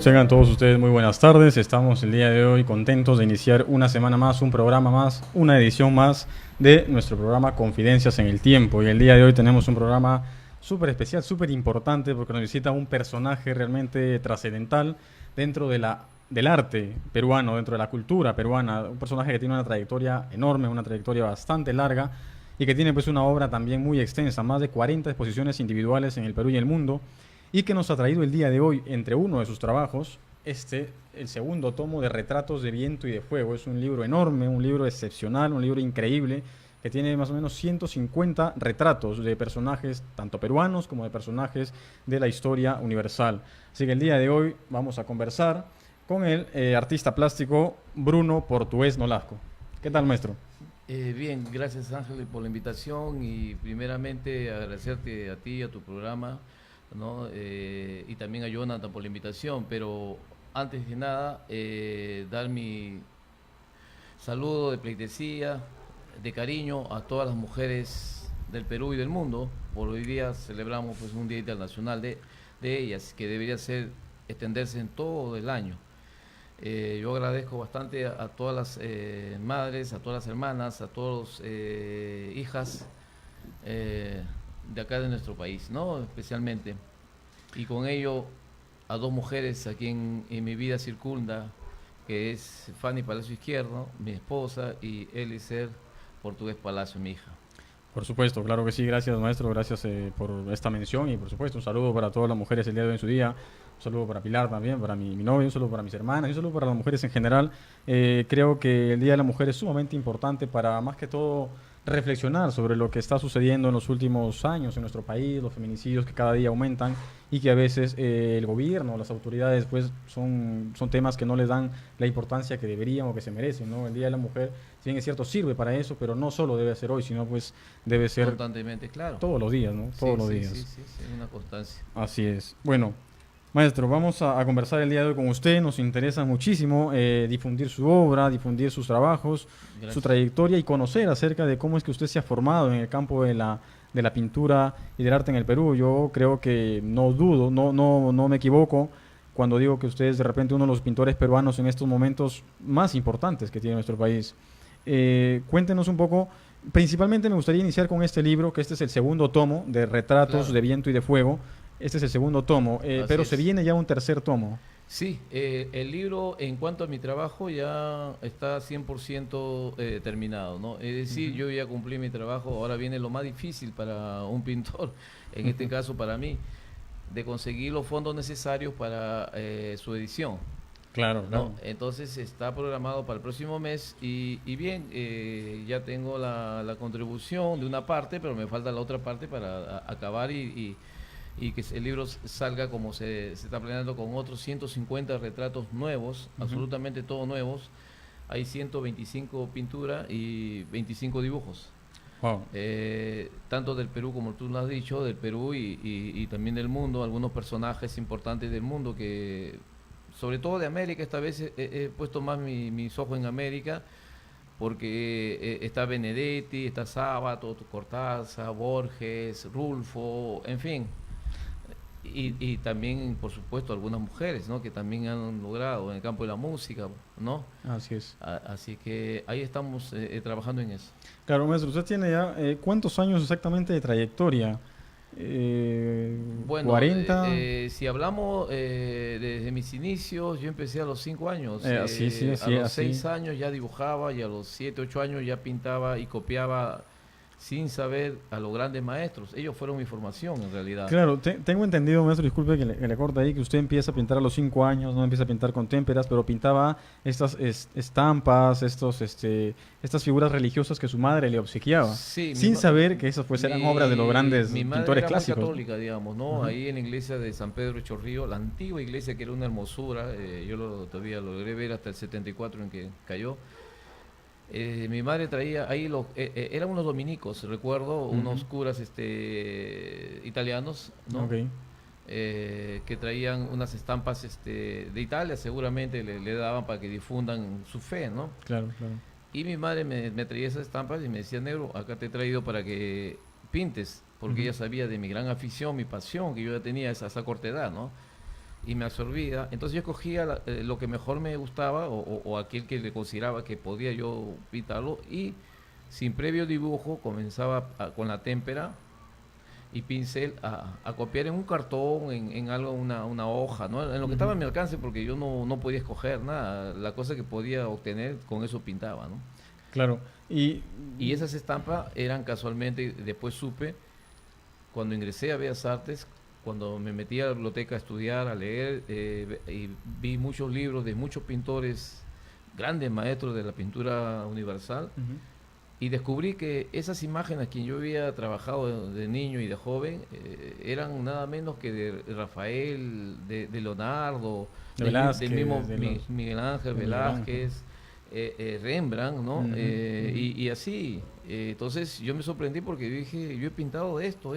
Tengan todos ustedes muy buenas tardes. Estamos el día de hoy contentos de iniciar una semana más, un programa más, una edición más de nuestro programa Confidencias en el Tiempo. Y el día de hoy tenemos un programa súper especial, súper importante, porque nos visita un personaje realmente trascendental dentro del arte peruano, dentro de la cultura peruana. Un personaje que tiene una trayectoria enorme, una trayectoria bastante larga y que tiene pues una obra también muy extensa, más de 40 exposiciones individuales en el Perú y el mundo, y que nos ha traído el día de hoy, entre uno de sus trabajos, el segundo tomo de Retratos de Viento y de Fuego. Es un libro enorme, un libro excepcional, un libro increíble, que tiene más o menos 150 retratos de personajes, tanto peruanos como de personajes de la historia universal. Así que el día de hoy vamos a conversar con el artista plástico Bruno Portugués Nolasco. ¿Qué tal, maestro? Bien, gracias Ángel por la invitación y primeramente agradecerte a ti, a tu programa, ¿no? Y también a Jonathan por la invitación, pero antes de nada dar mi saludo de pleitesía, de cariño a todas las mujeres del Perú y del mundo. Por hoy día celebramos pues un Día Internacional de ellas, que debería extenderse en todo el año. Yo agradezco bastante a todas las madres, a todas las hermanas, a todas las hijas de acá de nuestro país, ¿no? Especialmente. Y con ello a dos mujeres a quien en mi vida circunda, que es Fanny Palacio Izquierdo, mi esposa, y Elicer Portugués Palacio, mi hija. Por supuesto, claro que sí. Gracias, maestro. Gracias por esta mención y, por supuesto, un saludo para todas las mujeres el día de hoy en su día. Un saludo para Pilar también, para mi novia, un saludo para mis hermanas y un saludo para las mujeres en general. Creo que el Día de la Mujer es sumamente importante para, más que todo, reflexionar sobre lo que está sucediendo en los últimos años en nuestro país, los feminicidios que cada día aumentan y que a veces el gobierno, las autoridades, pues son temas que no les dan la importancia que deberían o que se merecen, ¿no? El Día de la Mujer, si bien es cierto, sirve para eso, pero no solo debe ser hoy, sino pues debe ser constantemente, claro. todos los días, ¿no? Todos los días. Sí, es una constancia. Así es. Bueno, maestro, vamos a conversar el día de hoy con usted. Nos interesa muchísimo difundir su obra, difundir sus trabajos, Gracias. Su trayectoria y conocer acerca de cómo es que usted se ha formado en el campo de la pintura y del arte en el Perú. Yo creo que no dudo, no me equivoco cuando digo que usted es de repente uno de los pintores peruanos en estos momentos más importantes que tiene nuestro país. Cuéntenos un poco. Principalmente me gustaría iniciar con este libro, que este es el segundo tomo de Retratos Claro. de Viento y de Fuego. Este es el segundo tomo, pero se viene ya un tercer tomo. Sí, el libro en cuanto a mi trabajo ya está 100% terminado, ¿no? Es decir, yo ya cumplí mi trabajo, ahora viene lo más difícil para un pintor, en este caso para mí, de conseguir los fondos necesarios para su edición. Claro, claro. ¿No? Entonces está programado para el próximo mes y bien, ya tengo la contribución de una parte, pero me falta la otra parte para acabar y que el libro salga como se está planeando, con otros 150 retratos nuevos, absolutamente todos nuevos. Hay 125 pinturas y 25 dibujos. Wow. Tanto del Perú, como tú lo has dicho, del Perú y también del mundo, algunos personajes importantes del mundo que, sobre todo de América, esta vez he puesto más mis ojos en América, porque está Benedetti, está Sábato, Cortázar, Borges, Rulfo, en fin. Y también, por supuesto, algunas mujeres, ¿no? Que también han logrado en el campo de la música, ¿no? Así es. Así que ahí estamos trabajando en eso. Claro, maestro, usted tiene ya ¿cuántos años exactamente de trayectoria? Bueno, 40. Si hablamos desde mis inicios, yo empecé a los 5 años. Sí, a los así. 6 años ya dibujaba y a los 7, 8 años ya pintaba y copiaba sin saber a los grandes maestros. Ellos fueron mi formación en realidad. Claro, tengo entendido, maestro, disculpe que le corte ahí, que usted empieza a pintar a los 5 años, no empieza a pintar con témperas, pero pintaba estas estampas, estas figuras religiosas que su madre le obsequiaba, Sí, sin saber que esas pues eran obras de los grandes mi madre pintores era clásicos. muy católica, digamos, ¿no? Ahí en la iglesia de San Pedro de Chorrillo, la antigua iglesia que era una hermosura, todavía lo logré ver hasta el 74 en que cayó. Mi madre traía ahí eran unos dominicos, recuerdo, unos curas italianos, ¿no? Okay. Que traían unas estampas de Italia, seguramente le daban para que difundan su fe, ¿no? Claro, claro. Y mi madre me traía esas estampas y me decía: negro, acá te he traído para que pintes, porque ella sabía de mi gran afición, mi pasión, que yo ya tenía a esa corta edad, ¿no? y me absorbía. Entonces yo escogía lo que mejor me gustaba o aquel que le consideraba que podía yo pintarlo y sin previo dibujo comenzaba con la témpera y pincel a copiar en un cartón, en algo, una hoja, ¿no? En lo que estaba a mi alcance, porque yo no podía escoger nada. La cosa que podía obtener, con eso pintaba, ¿no? Claro. Y esas estampas eran casualmente, después supe, cuando ingresé a Bellas Artes, cuando me metí a la biblioteca a estudiar, a leer, y vi muchos libros de muchos pintores, grandes maestros de la pintura universal, Ujú. y descubrí que esas imágenes que yo había trabajado de niño y de joven eran nada menos que de Rafael, de Leonardo, De del Velázquez, mismo de los... Miguel Ángel de Miguel Ángel. Velázquez, Rembrandt, ¿no? Ujú, ujú. Y así. Entonces yo me sorprendí porque yo dije, yo he pintado esto.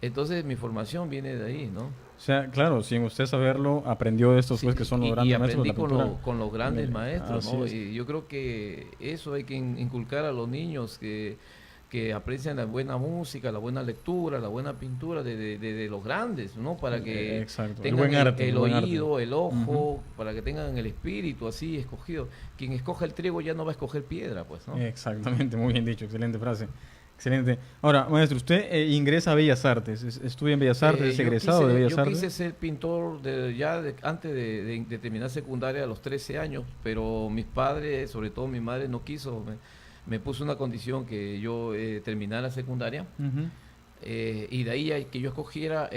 Entonces mi formación viene de ahí, ¿no? O sea, claro, sin usted saberlo, aprendió de estos Sí, pues que son los y grandes maestros de aprendí la pintura. con los grandes maestros, Así ¿no? es. Y yo creo que eso hay que inculcar a los niños que aprecian la buena música, la buena lectura, la buena pintura de los grandes, ¿no? Para que Exacto. El tengan buen arte. el El buen arte. oído, el ojo, Ujú. para que tengan el espíritu así escogido. Quien escoja el trigo ya no va a escoger piedra, pues, ¿no? Exactamente, muy bien dicho, excelente frase. Excelente. Ahora, maestro, usted ingresa a Bellas Artes, estudia en Bellas Artes, es egresado de Bellas Yo Artes. quise ser pintor antes de terminar secundaria a los 13 años, pero mis padres, sobre todo mi madre, no quiso. Me puso una condición que yo terminara secundaria Ujú. y de ahí que yo escogiera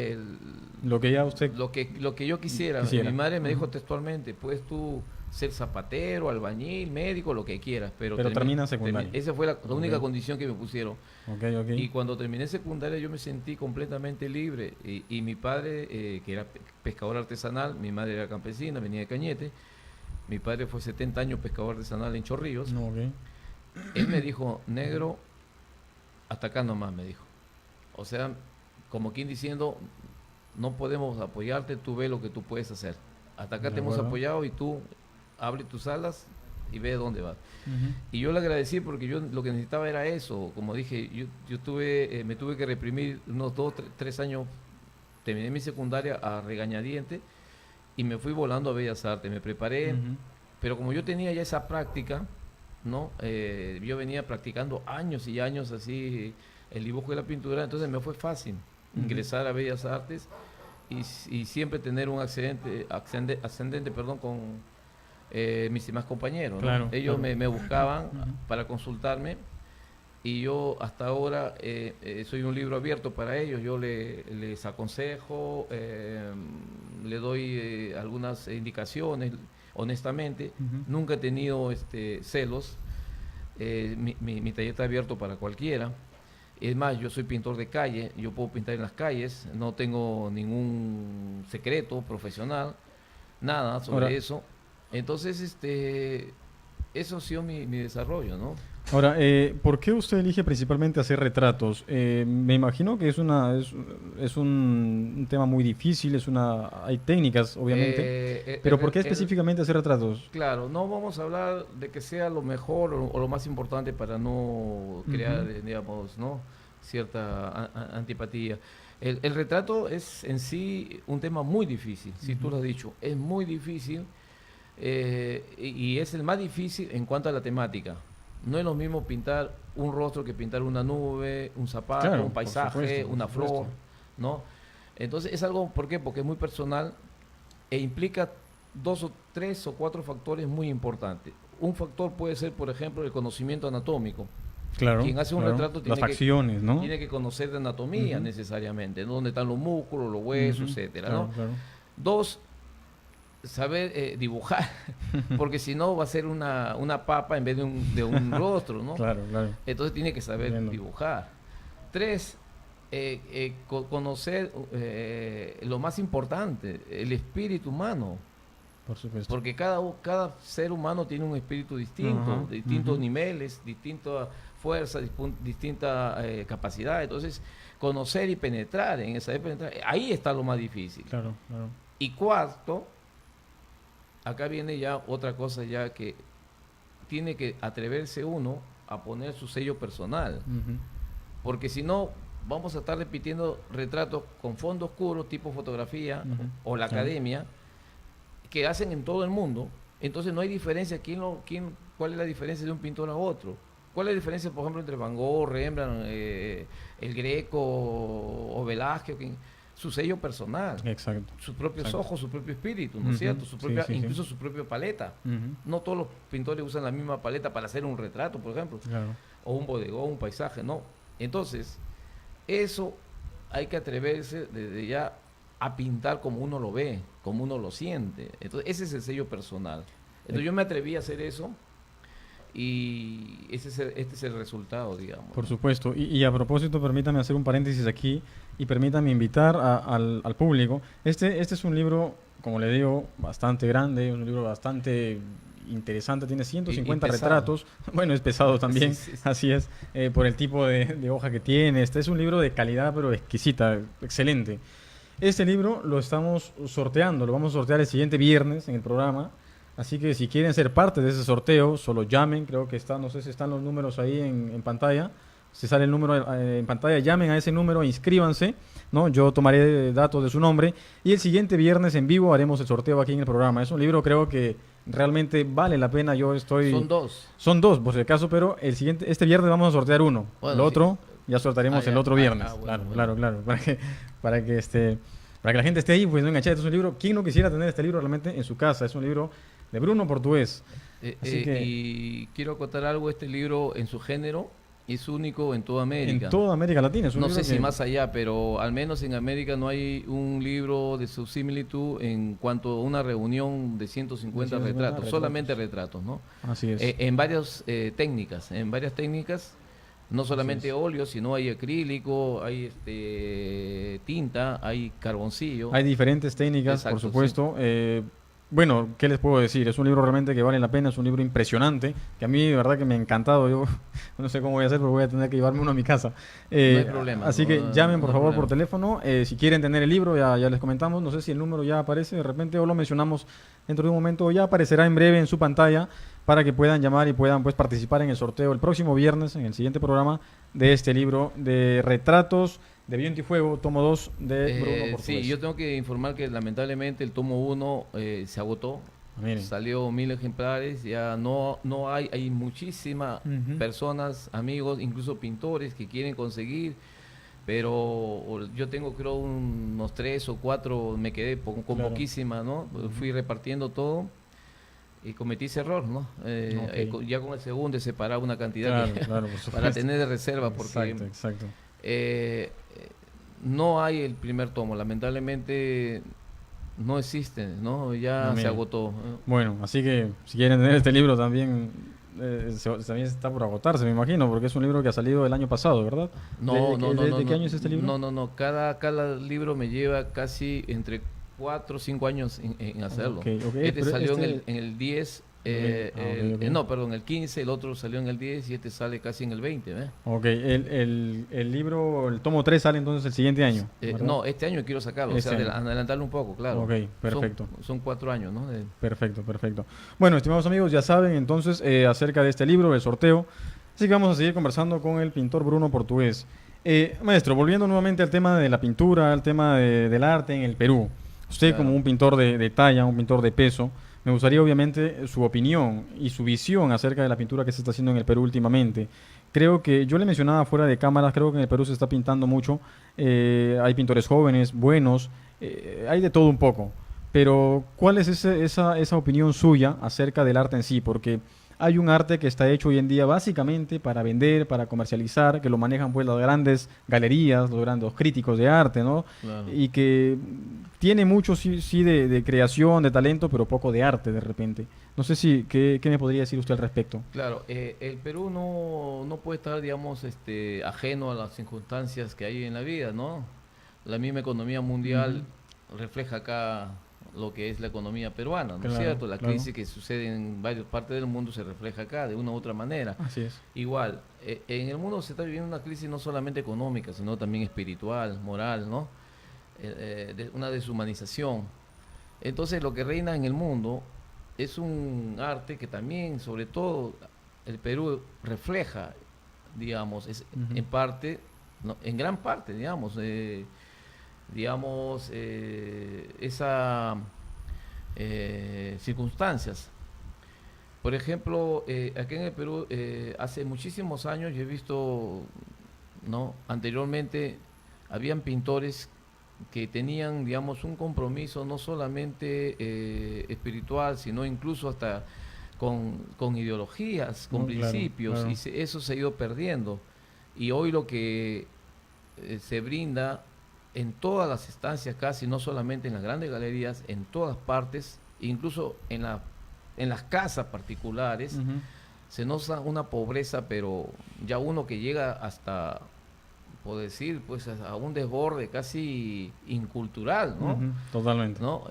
Lo que ya usted lo que yo quisiera. quisiera. Mi madre me dijo Ujú. textualmente, puedes tú ser zapatero, albañil, médico, lo que quieras, pero, Pero termina secundaria. esa fue la única Ok. condición que me pusieron. Ok, ok. Y cuando terminé secundaria yo me sentí completamente libre y mi padre, que era pescador artesanal, mi madre era campesina, venía de Cañete, mi padre fue 70 años pescador artesanal en Chorrillos, No, ok. él me dijo, negro, hasta acá nomás, me dijo. O sea, como quien diciendo, no podemos apoyarte, tú ve lo que tú puedes hacer. Hasta acá De te hemos acuerdo. apoyado y tú abre tus alas y ve dónde vas. Ujú. Y yo le agradecí porque yo lo que necesitaba era eso. Como dije, me tuve que reprimir unos 2, 3 años. Terminé mi secundaria a regañadiente y me fui volando a Bellas Artes. Me preparé, Ujú. pero como yo tenía ya esa práctica, ¿no? Yo venía practicando años y años así el dibujo y la pintura, entonces me fue fácil Ujú. ingresar a Bellas Artes y siempre tener un ascendente, perdón, con mis demás compañeros, ¿no? Claro, Ellos claro. me buscaban Ujú. para consultarme y yo hasta ahora soy un libro abierto para ellos. Yo les aconsejo, le doy algunas indicaciones, honestamente. Ujú. Nunca he tenido celos. Mi taller está abierto para cualquiera. Es más, yo soy pintor de calle, yo puedo pintar en las calles, no tengo ningún secreto profesional, nada sobre Ahora, eso. Entonces, eso ha sido mi desarrollo, ¿no? ahora, ¿por qué usted elige principalmente hacer retratos? Me imagino que es un tema muy difícil, hay técnicas, obviamente, pero ¿por qué específicamente hacer retratos? Claro, no vamos a hablar de que sea lo mejor o lo más importante para no crear, Ujú. digamos, ¿no? Cierta antipatía. El retrato es en sí un tema muy difícil, si tú Ujú. lo has dicho, es muy difícil y es el más difícil en cuanto a la temática. No es lo mismo pintar un rostro que pintar una nube, un zapato, Claro, un por paisaje, supuesto, por una supuesto. flor, ¿no? Entonces es algo, ¿por qué? Porque es muy personal e implica 2 o 3 o 4 factores muy importantes. Un factor puede ser, por ejemplo, el conocimiento anatómico. Claro, Quien hace un claro. retrato Las facciones, ¿no? tiene que conocer de anatomía Ujú. necesariamente, ¿no? Dónde están los músculos, los huesos, Ujú. etcétera, ¿no? Claro, claro. 2, saber dibujar, porque si no va a ser una papa en vez de un rostro, ¿no? Claro, claro. Entonces tiene que saber Entiendo. dibujar. 3, conocer lo más importante, el espíritu humano, Por supuesto. porque cada ser humano tiene un espíritu distinto, Ajá, de distintos ujú. niveles, distinta fuerza, distinta capacidad. Entonces, conocer y penetrar en esa penetrar, ahí está lo más difícil. Claro, claro. Y cuarto, acá viene ya otra cosa ya que tiene que atreverse uno a poner su sello personal, Ujú. porque si no, vamos a estar repitiendo retratos con fondo oscuro, tipo fotografía, o la academia, que hacen en todo el mundo. Entonces no hay diferencia. ¿Cuál es la diferencia de un pintor a otro? ¿Cuál es la diferencia, por ejemplo, entre Van Gogh, Rembrandt, el Greco o Velázquez? Su sello personal, Exacto. sus propios Exacto. ojos, su propio espíritu, ¿no es cierto? Su propia, Sí, sí, incluso sí. su propia paleta. Ujú. No todos los pintores usan la misma paleta para hacer un retrato, por ejemplo, Claro. o un bodegón, un paisaje, no. Entonces, eso hay que atreverse desde ya a pintar como uno lo ve, como uno lo siente. Entonces, ese es el sello personal. Entonces, yo me atreví a hacer eso y este es el resultado, digamos. Por supuesto. Y a propósito, permítame hacer un paréntesis aquí y permítame invitar al público. Este es un libro, como le digo, bastante grande, un libro bastante interesante, tiene 150 pesado. retratos. Bueno, es pesado también, Sí, sí, sí. así es, por el tipo de hoja que tiene. Este es un libro de calidad, pero exquisita, excelente. Este libro lo estamos sorteando, lo vamos a sortear el siguiente viernes en el programa. Así que si quieren ser parte de ese sorteo, solo llamen, creo que está, no sé si están los números ahí en pantalla. Si sale el número en pantalla, llamen a ese número, inscríbanse, ¿no? Yo tomaré datos de su nombre y el siguiente viernes en vivo haremos el sorteo aquí en el programa. Es un libro, creo que realmente vale la pena. Yo estoy... Son dos. Son dos, por si acaso, pero este viernes vamos a sortear uno. Bueno, el sí. otro ya sortearemos el otro viernes. Bueno, Claro. Para que la gente esté ahí, pues no enganchada. Este es un libro. ¿Quién no quisiera tener este libro realmente en su casa? Es un libro de Bruno Portugués. Así que Y quiero acotar algo, este libro en su género es único en toda América. en toda América Latina. Es un No libro sé si que- más allá, pero al menos en América no hay un libro de su similitud en cuanto a una reunión de 150 De 150 retratos, solamente retratos, ¿no? Así es. En varias técnicas, no solamente es. óleo, sino hay acrílico, hay tinta, hay carboncillo. Hay diferentes técnicas, Exacto, por supuesto. Bueno, ¿qué les puedo decir? Es un libro realmente que vale la pena, es un libro impresionante, que a mí de verdad que me ha encantado. Yo no sé cómo voy a hacer, pero voy a tener que llevarme uno a mi casa. No hay problema. Así no, que llamen, por no hay favor, por problema. teléfono. Si quieren tener el libro, ya les comentamos. No sé si el número ya aparece de repente o lo mencionamos dentro de un momento. Ya aparecerá en breve en su pantalla para que puedan llamar y puedan pues participar en el sorteo el próximo viernes, en el siguiente programa, de este libro de retratos de Viento y Fuego, tomo 2 de Bruno Portugués. Sí, yo tengo que informar que lamentablemente el tomo 1 se agotó. Miren. Salió 1000 ejemplares, ya no hay muchísimas Ujú. personas, amigos, incluso pintores que quieren conseguir, pero yo tengo creo unos 3 o 4, me quedé con Claro. poquísima, ¿no? Fui repartiendo todo y cometí ese error, ¿no? Ok. Ya con el segundo he separado una cantidad Claro, que- claro, por supuesto. para tener de reserva, porque Exacto. no hay el primer tomo, lamentablemente no existe, ¿no? Ya No, se mira. agotó. Bueno, así que si quieren tener este libro también, también está por agotarse, me imagino, porque es un libro que ha salido el año pasado, ¿verdad? ¿De qué año es este libro? No. Cada libro me lleva casi entre 4 o 5 años en hacerlo. Ok, Este pero salió este- en el 10, ok. no, perdón, el 15, el otro salió en el 10 y este sale casi en el 20, ¿ves? Ok, el libro, el tomo 3 sale entonces el siguiente año. ¿verdad? No, este año quiero sacarlo, Este o sea, año. adelantarlo un poco, claro. Ok, perfecto. Son 4 años, ¿no? Perfecto. Bueno, estimados amigos, ya saben entonces acerca de este libro, el sorteo. Así que vamos a seguir conversando con el pintor Bruno Portugués. Maestro, volviendo nuevamente al tema de la pintura, al tema del arte en el Perú. Usted Claro. como un pintor de talla, un pintor de peso, me gustaría obviamente su opinión y su visión acerca de la pintura que se está haciendo en el Perú últimamente. Creo que, yo le mencionaba fuera de cámaras, creo que en el Perú se está pintando mucho. Hay pintores jóvenes, buenos, hay de todo un poco. Pero, ¿cuál es esa opinión suya acerca del arte en sí? Porque hay un arte que está hecho hoy en día básicamente para vender, para comercializar, que lo manejan pues las grandes galerías, los grandes críticos de arte, ¿no? Claro. Y que tiene mucho sí de creación, de talento, pero poco de arte de repente. No sé si, ¿qué me podría decir usted al respecto? Claro, el Perú no puede estar, digamos, ajeno a las circunstancias que hay en la vida, ¿no? La misma economía mundial refleja acá lo que es la economía peruana, ¿no es Claro, cierto? La claro. crisis que sucede en varias partes del mundo se refleja acá de una u otra manera. Así es. Igual, en el mundo se está viviendo una crisis no solamente económica, sino también espiritual, moral, ¿no? Una deshumanización. Entonces, lo que reina en el mundo es un arte que también, sobre todo, el Perú refleja, digamos, Ujú. en parte ¿no? En gran parte, esas circunstancias. Por ejemplo, aquí en el Perú, hace muchísimos años yo he visto, ¿no? Anteriormente habían pintores que tenían, digamos, un compromiso no solamente espiritual, sino incluso hasta con ideologías, con principios, claro. y eso se ha ido perdiendo. Y hoy lo que se brinda en todas las estancias casi, no solamente en las grandes galerías, en todas partes, incluso en las casas particulares, se nota una pobreza, pero ya uno que llega hasta, por decir, pues a un desborde casi incultural, ¿no? Totalmente. ¿No?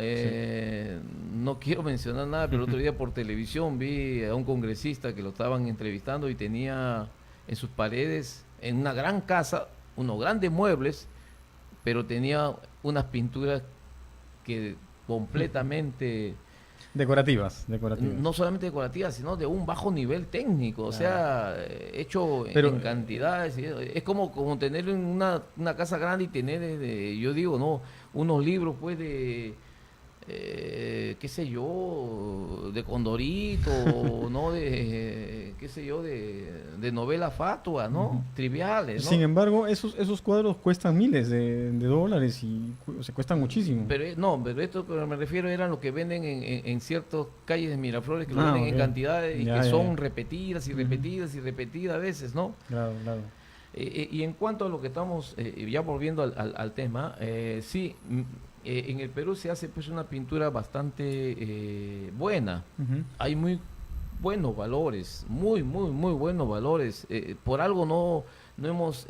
No quiero mencionar nada, pero el otro día por televisión vi a un congresista que lo estaban entrevistando y tenía en sus paredes, en una gran casa, unos grandes muebles, pero tenía unas pinturas que completamente... Decorativas. No solamente decorativas, sino de un bajo nivel técnico, o sea, hecho pero, en cantidades. Es como tener una casa grande y tener, yo digo, no, unos libros pues de, qué sé yo, de Condorito, ¿no? De, qué sé yo, de novela fatua, ¿no? Triviales, ¿no? Sin embargo, esos cuadros cuestan miles de dólares y se cuestan muchísimo. Pero esto que me refiero eran los que venden en ciertas calles de Miraflores, que lo venden en cantidades y que son repetidas y repetidas y repetidas a veces, ¿no? Claro. Y en cuanto a lo que estamos, ya volviendo al tema, sí, en el Perú se hace pues una pintura bastante buena. Hay muy buenos valores, muy buenos valores. Por algo no hemos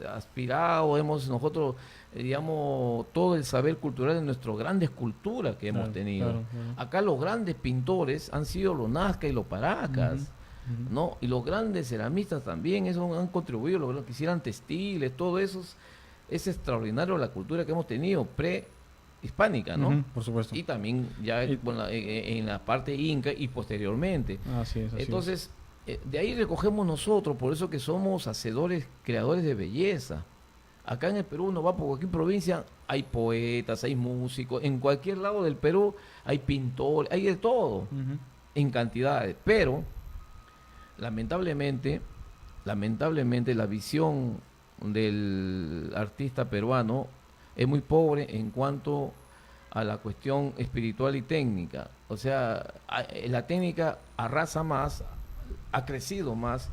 aspirado, nosotros, digamos, todo el saber cultural de nuestras grandes culturas que hemos tenido. Claro. Acá los grandes pintores han sido los Nazca y los Paracas. ¿No? Y los grandes ceramistas también, eso han contribuido, lo que hicieran textiles, todo eso es extraordinario la cultura que hemos tenido prehispánica, ¿no? Por supuesto. Y también ya en la parte inca y posteriormente. Así es. Entonces, de ahí recogemos nosotros, por eso que somos hacedores, creadores de belleza. Acá en el Perú uno va por cualquier provincia, hay poetas, hay músicos, en cualquier lado del Perú hay pintores, hay de todo, en cantidades, pero lamentablemente la visión del artista peruano es muy pobre en cuanto a la cuestión espiritual y técnica. O sea, la técnica arrasa más, ha crecido más,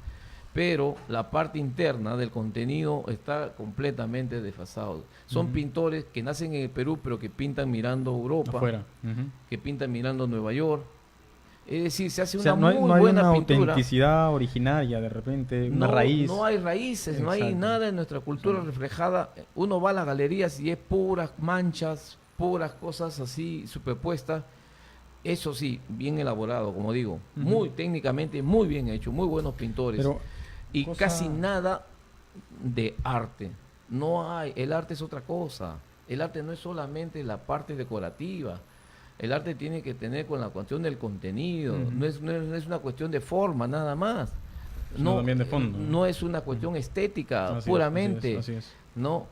pero la parte interna del contenido está completamente desfasado. Son pintores que nacen en el Perú, pero que pintan mirando Europa, afuera, que pintan mirando Nueva York. Es decir, se hace una muy no hay buena una pintura. Autenticidad originaria, de repente, una raíz. No hay raíces, no hay nada en nuestra cultura reflejada. Uno va a las galerías y es puras manchas, puras cosas así superpuestas. Eso sí, bien elaborado, como digo, muy técnicamente, muy bien hecho, muy buenos pintores. Pero, y casi nada de arte. No hay, el arte es otra cosa. El arte no es solamente la parte decorativa. El arte tiene que tener con la cuestión del contenido, no es una cuestión de forma nada más. No, también de fondo. No es una cuestión estética puramente. Así es. ¿No?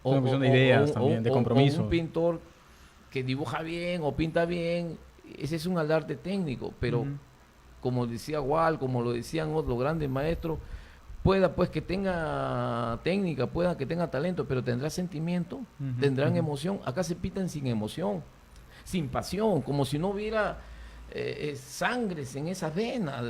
Es una cuestión de ideas también, de compromiso. O un pintor que dibuja bien o pinta bien, ese es un arte técnico, pero como decía Wall, como lo decían otros grandes maestros, pueda pues que tenga técnica, pueda que tenga talento, pero tendrá sentimiento, tendrán emoción. Acá se pintan sin emoción, sin pasión, como si no hubiera sangres en esas venas.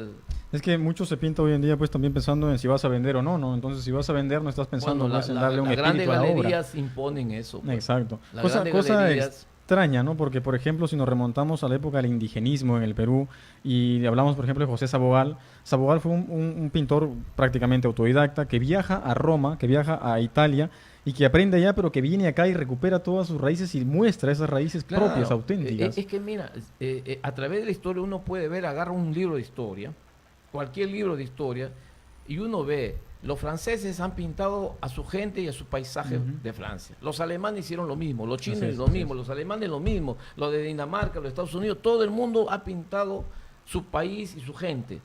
Es que mucho se pinta hoy en día pues también pensando en si vas a vender o no. Entonces si vas a vender no estás pensando en darle un espíritu a la obra. Las grandes galerías imponen eso. Pues. Exacto. Cosa extraña, ¿no? Porque, por ejemplo, si nos remontamos a la época del indigenismo en el Perú y hablamos, por ejemplo, de José Sabogal. Sabogal fue un pintor prácticamente autodidacta que viaja a Roma, que viaja a Italia y que aprende allá, pero que viene acá y recupera todas sus raíces y muestra esas raíces propias, auténticas. Es que mira, a través de la historia uno puede ver, agarra un libro de historia, cualquier libro de historia, y uno ve, los franceses han pintado a su gente y a sus paisajes de Francia. Los alemanes hicieron lo mismo, los chinos lo mismo, los alemanes lo mismo, los de Dinamarca, los Estados Unidos, todo el mundo ha pintado su país y su gente.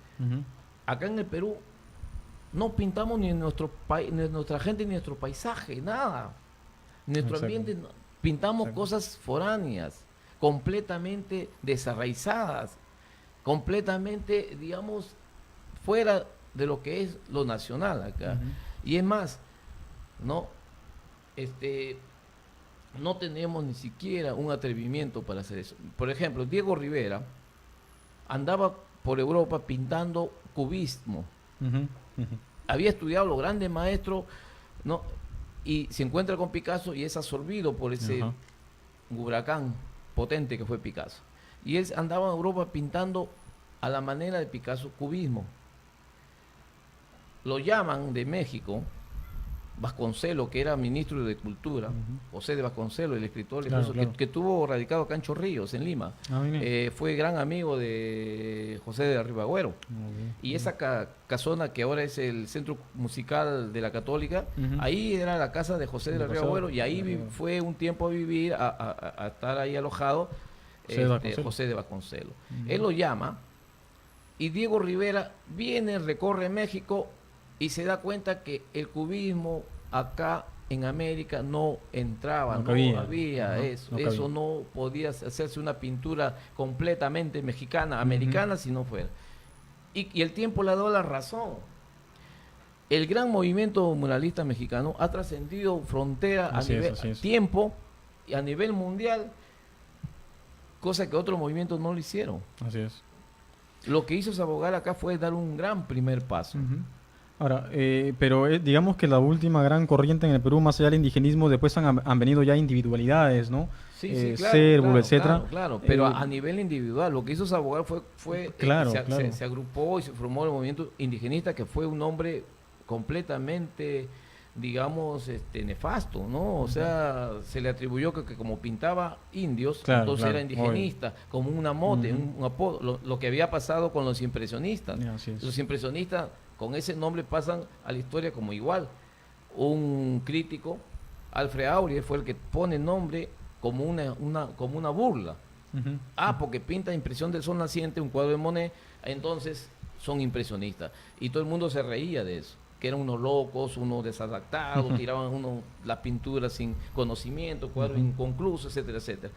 Acá en el Perú no pintamos ni ni nuestra gente, ni nuestro paisaje, nada. Nuestro Exacto. ambiente, pintamos Exacto. cosas foráneas, completamente desarraizadas, completamente, digamos, fuera de lo que es lo nacional acá. Ujú. Y es más, no, no tenemos ni siquiera un atrevimiento para hacer eso. Por ejemplo, Diego Rivera andaba por Europa pintando cubismo. Ujú, ujú. Había estudiado los grandes maestros, ¿no? Y se encuentra con Picasso y es absorbido por ese Ajá. huracán potente que fue Picasso. Y él andaba en Europa pintando a la manera de Picasso cubismo. Lo llaman de México, Vasconcelos, que era ministro de Cultura, Ujú. José de Vasconcelos, el escritor Claro, incluso, claro. que tuvo radicado acá en Chorrillos, en Lima. Ah, bien. Fue gran amigo de José de Ribagüero. Ok, Y ok. esa casona que ahora es el centro musical de la Católica, Ujú. ahí era la casa de José de De la José Ribagüero, y de ahí Ribagüero. fue un tiempo a vivir, a estar ahí alojado, José de Vasconcelos. José de Vasconcelos. Ujú. Él lo llama, y Diego Rivera viene, recorre México y se da cuenta que el cubismo acá en América no entraba, No no, cabía. había Ajá, eso, no eso cabía. no podía hacerse una pintura completamente mexicana, americana, si no fuera. Y el tiempo le ha dado la razón. El gran movimiento muralista mexicano ha trascendido frontera a Así es, nivel así es. tiempo y a nivel mundial, cosa que otros movimientos no lo hicieron. Así es. Lo que hizo Sabogal acá fue dar un gran primer paso. Ujú. Ahora, pero digamos que la última gran corriente en el Perú, más allá del indigenismo, después han venido ya individualidades, ¿no? Sí, claro, Cérvulo, claro, etcétera. claro, pero Eh, a nivel individual, lo que hizo Sabogal fue Claro, se, claro. se agrupó y se formó el movimiento indigenista, que fue un hombre completamente, digamos, nefasto, ¿no? O sea, se le atribuyó que como pintaba indios, Claro, entonces claro, era indigenista, como una mote, Ujú. un apodo, lo que había pasado con los impresionistas. Así es. Los impresionistas con ese nombre pasan a la historia como igual. Un crítico, Alfred Aurie, fue el que pone nombre como como una burla. Ujú. Ah, porque pinta Impresión del Sol Naciente, un cuadro de Monet, entonces son impresionistas. Y todo el mundo se reía de eso, que eran unos locos, unos desadaptados, Ujú. tiraban las pinturas sin conocimiento, cuadros Ujú. inconclusos, etcétera, etcétera.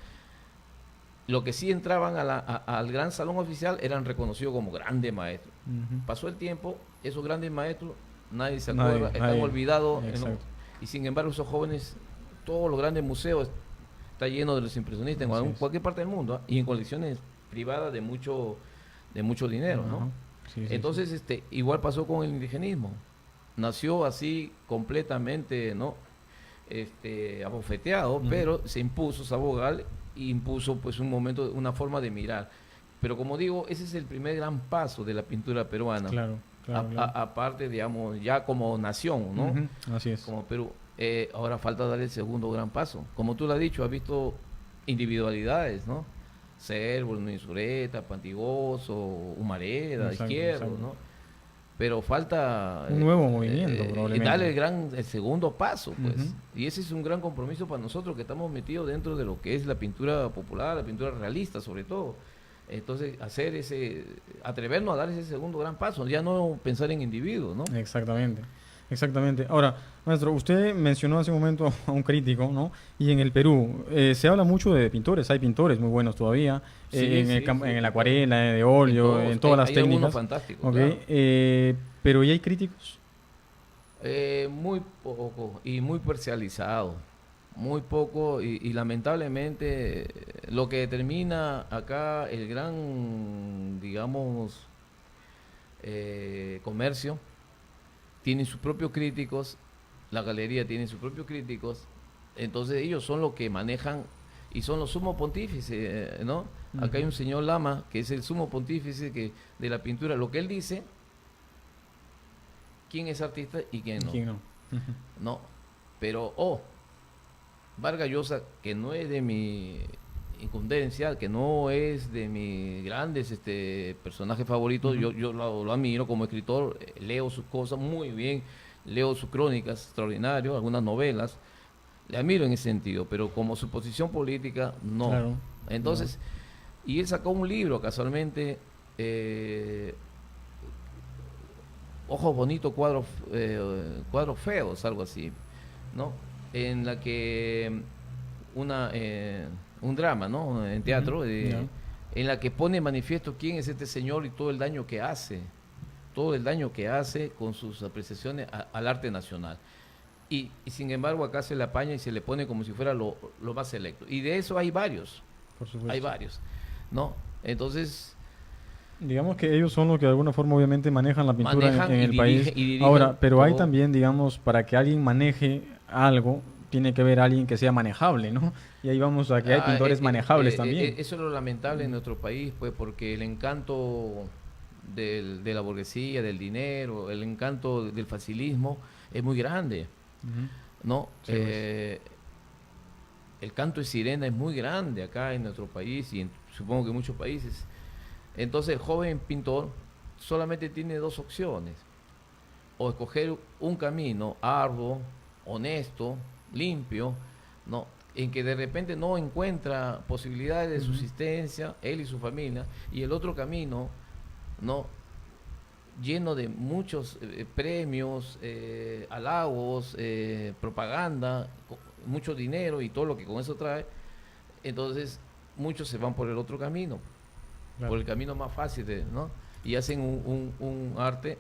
Lo que sí entraban al gran salón oficial eran reconocidos como grandes maestros. Ujú. Pasó el tiempo, esos grandes maestros, nadie se Nadie- acuerda, están nadie- olvidados. Exacto. Y sin embargo, esos jóvenes, todos los grandes museos está lleno de los impresionistas Así en es. cualquier parte del mundo, ¿ah? Y en colecciones privadas de mucho dinero, ¿no? Ajá. Sí, sí, Entonces, igual pasó con el indigenismo. Nació así completamente, ¿no? Abofeteado, Ujú. pero se impuso Sabogal e impuso pues un momento, una forma de mirar. Pero como digo, ese es el primer gran paso de la pintura peruana. Claro, claro, claro. Aparte, digamos, ya como nación, ¿no? Ujú. Así es. Como Perú. Ahora falta dar el segundo gran paso. Como tú lo has dicho, has visto individualidades, ¿no? Cérvulo, Minsureta, Pantigoso, Humareda, Exacto, Izquierdo, exacto. ¿no? Pero falta Un nuevo movimiento, probablemente. darle el segundo paso, pues. Ujú. Y ese es un gran compromiso para nosotros que estamos metidos dentro de lo que es la pintura popular, la pintura realista, sobre todo. Entonces, atrevernos a dar ese segundo gran paso, ya no pensar en individuos, ¿no? Exactamente, exactamente. Ahora, maestro, usted mencionó hace un momento a un crítico, ¿no? Y en el Perú se habla mucho de pintores, hay pintores muy buenos todavía, Sí, en sí, en la sí. acuarela, de óleo, en todas las hay algunos técnicas. fantásticos, Ok, claro. pero ¿y hay críticos? Muy poco y muy parcializado, muy poco y lamentablemente lo que determina acá el gran, digamos, comercio, tiene sus propios críticos, la galería tiene sus propios críticos, entonces ellos son los que manejan y son los sumos pontífices, ¿no? Acá hay un señor Lama que es el sumo pontífice de la pintura, lo que él dice, quién es artista y quién no. ¿Quién no? No, pero, Vargas Llosa, que no es de mi incumbencia, que no es de mis grandes personajes favoritos, Ujú. yo lo admiro como escritor, leo sus cosas muy bien, leo sus crónicas extraordinarias, algunas novelas, le admiro en ese sentido, pero como su posición política, no. Claro. Entonces, y él sacó un libro casualmente, ojos bonitos, cuadros feos, algo así, ¿no? En la que un drama, ¿no? En teatro, en la que pone en manifiesto quién es este señor y todo el daño que hace, con sus apreciaciones al arte nacional. Y sin embargo acá se le apaña y se le pone como si fuera lo más selecto. Y de eso hay varios, Por supuesto. ¿no? Entonces, digamos que ellos son los que de alguna forma obviamente manejan la pintura en el país. Dirigen Ahora, pero todo. hay también, digamos, para que alguien maneje algo, tiene que haber alguien que sea manejable, ¿no? Y ahí vamos a que hay pintores manejables también. Eso es lo lamentable en nuestro país, pues, porque el encanto de la burguesía, del dinero, el encanto del facilismo es muy grande, ¿no? Sí, pues. El canto de sirena es muy grande acá en nuestro país y supongo que en muchos países. Entonces el joven pintor solamente tiene dos opciones: o escoger un camino arduo, honesto, limpio, ¿no? En que de repente no encuentra posibilidades de subsistencia, él y su familia, y el otro camino, ¿no? Lleno de muchos premios, halagos, propaganda, mucho dinero y todo lo que con eso trae. Entonces muchos se van por el otro camino, claro, por el camino más fácil, ¿no? Y hacen un arte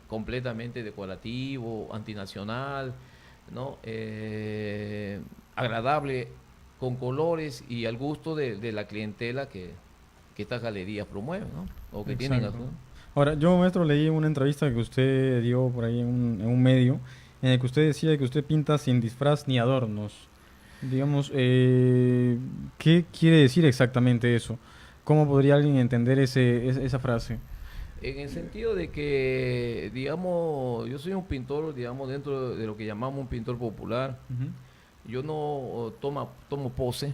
completamente decorativo, antinacional, ¿no? Agradable, con colores y al gusto de la clientela que estas galerías promueven, ¿no? O que tienen. Ahora, yo, maestro, leí una entrevista que usted dio por ahí en un medio, en el que usted decía que usted pinta sin disfraz ni adornos. Digamos, ¿qué quiere decir exactamente eso? ¿Cómo podría alguien entender esa frase? En el sentido de que, digamos, yo soy un pintor, digamos, dentro de lo que llamamos un pintor popular. Yo no tomo pose,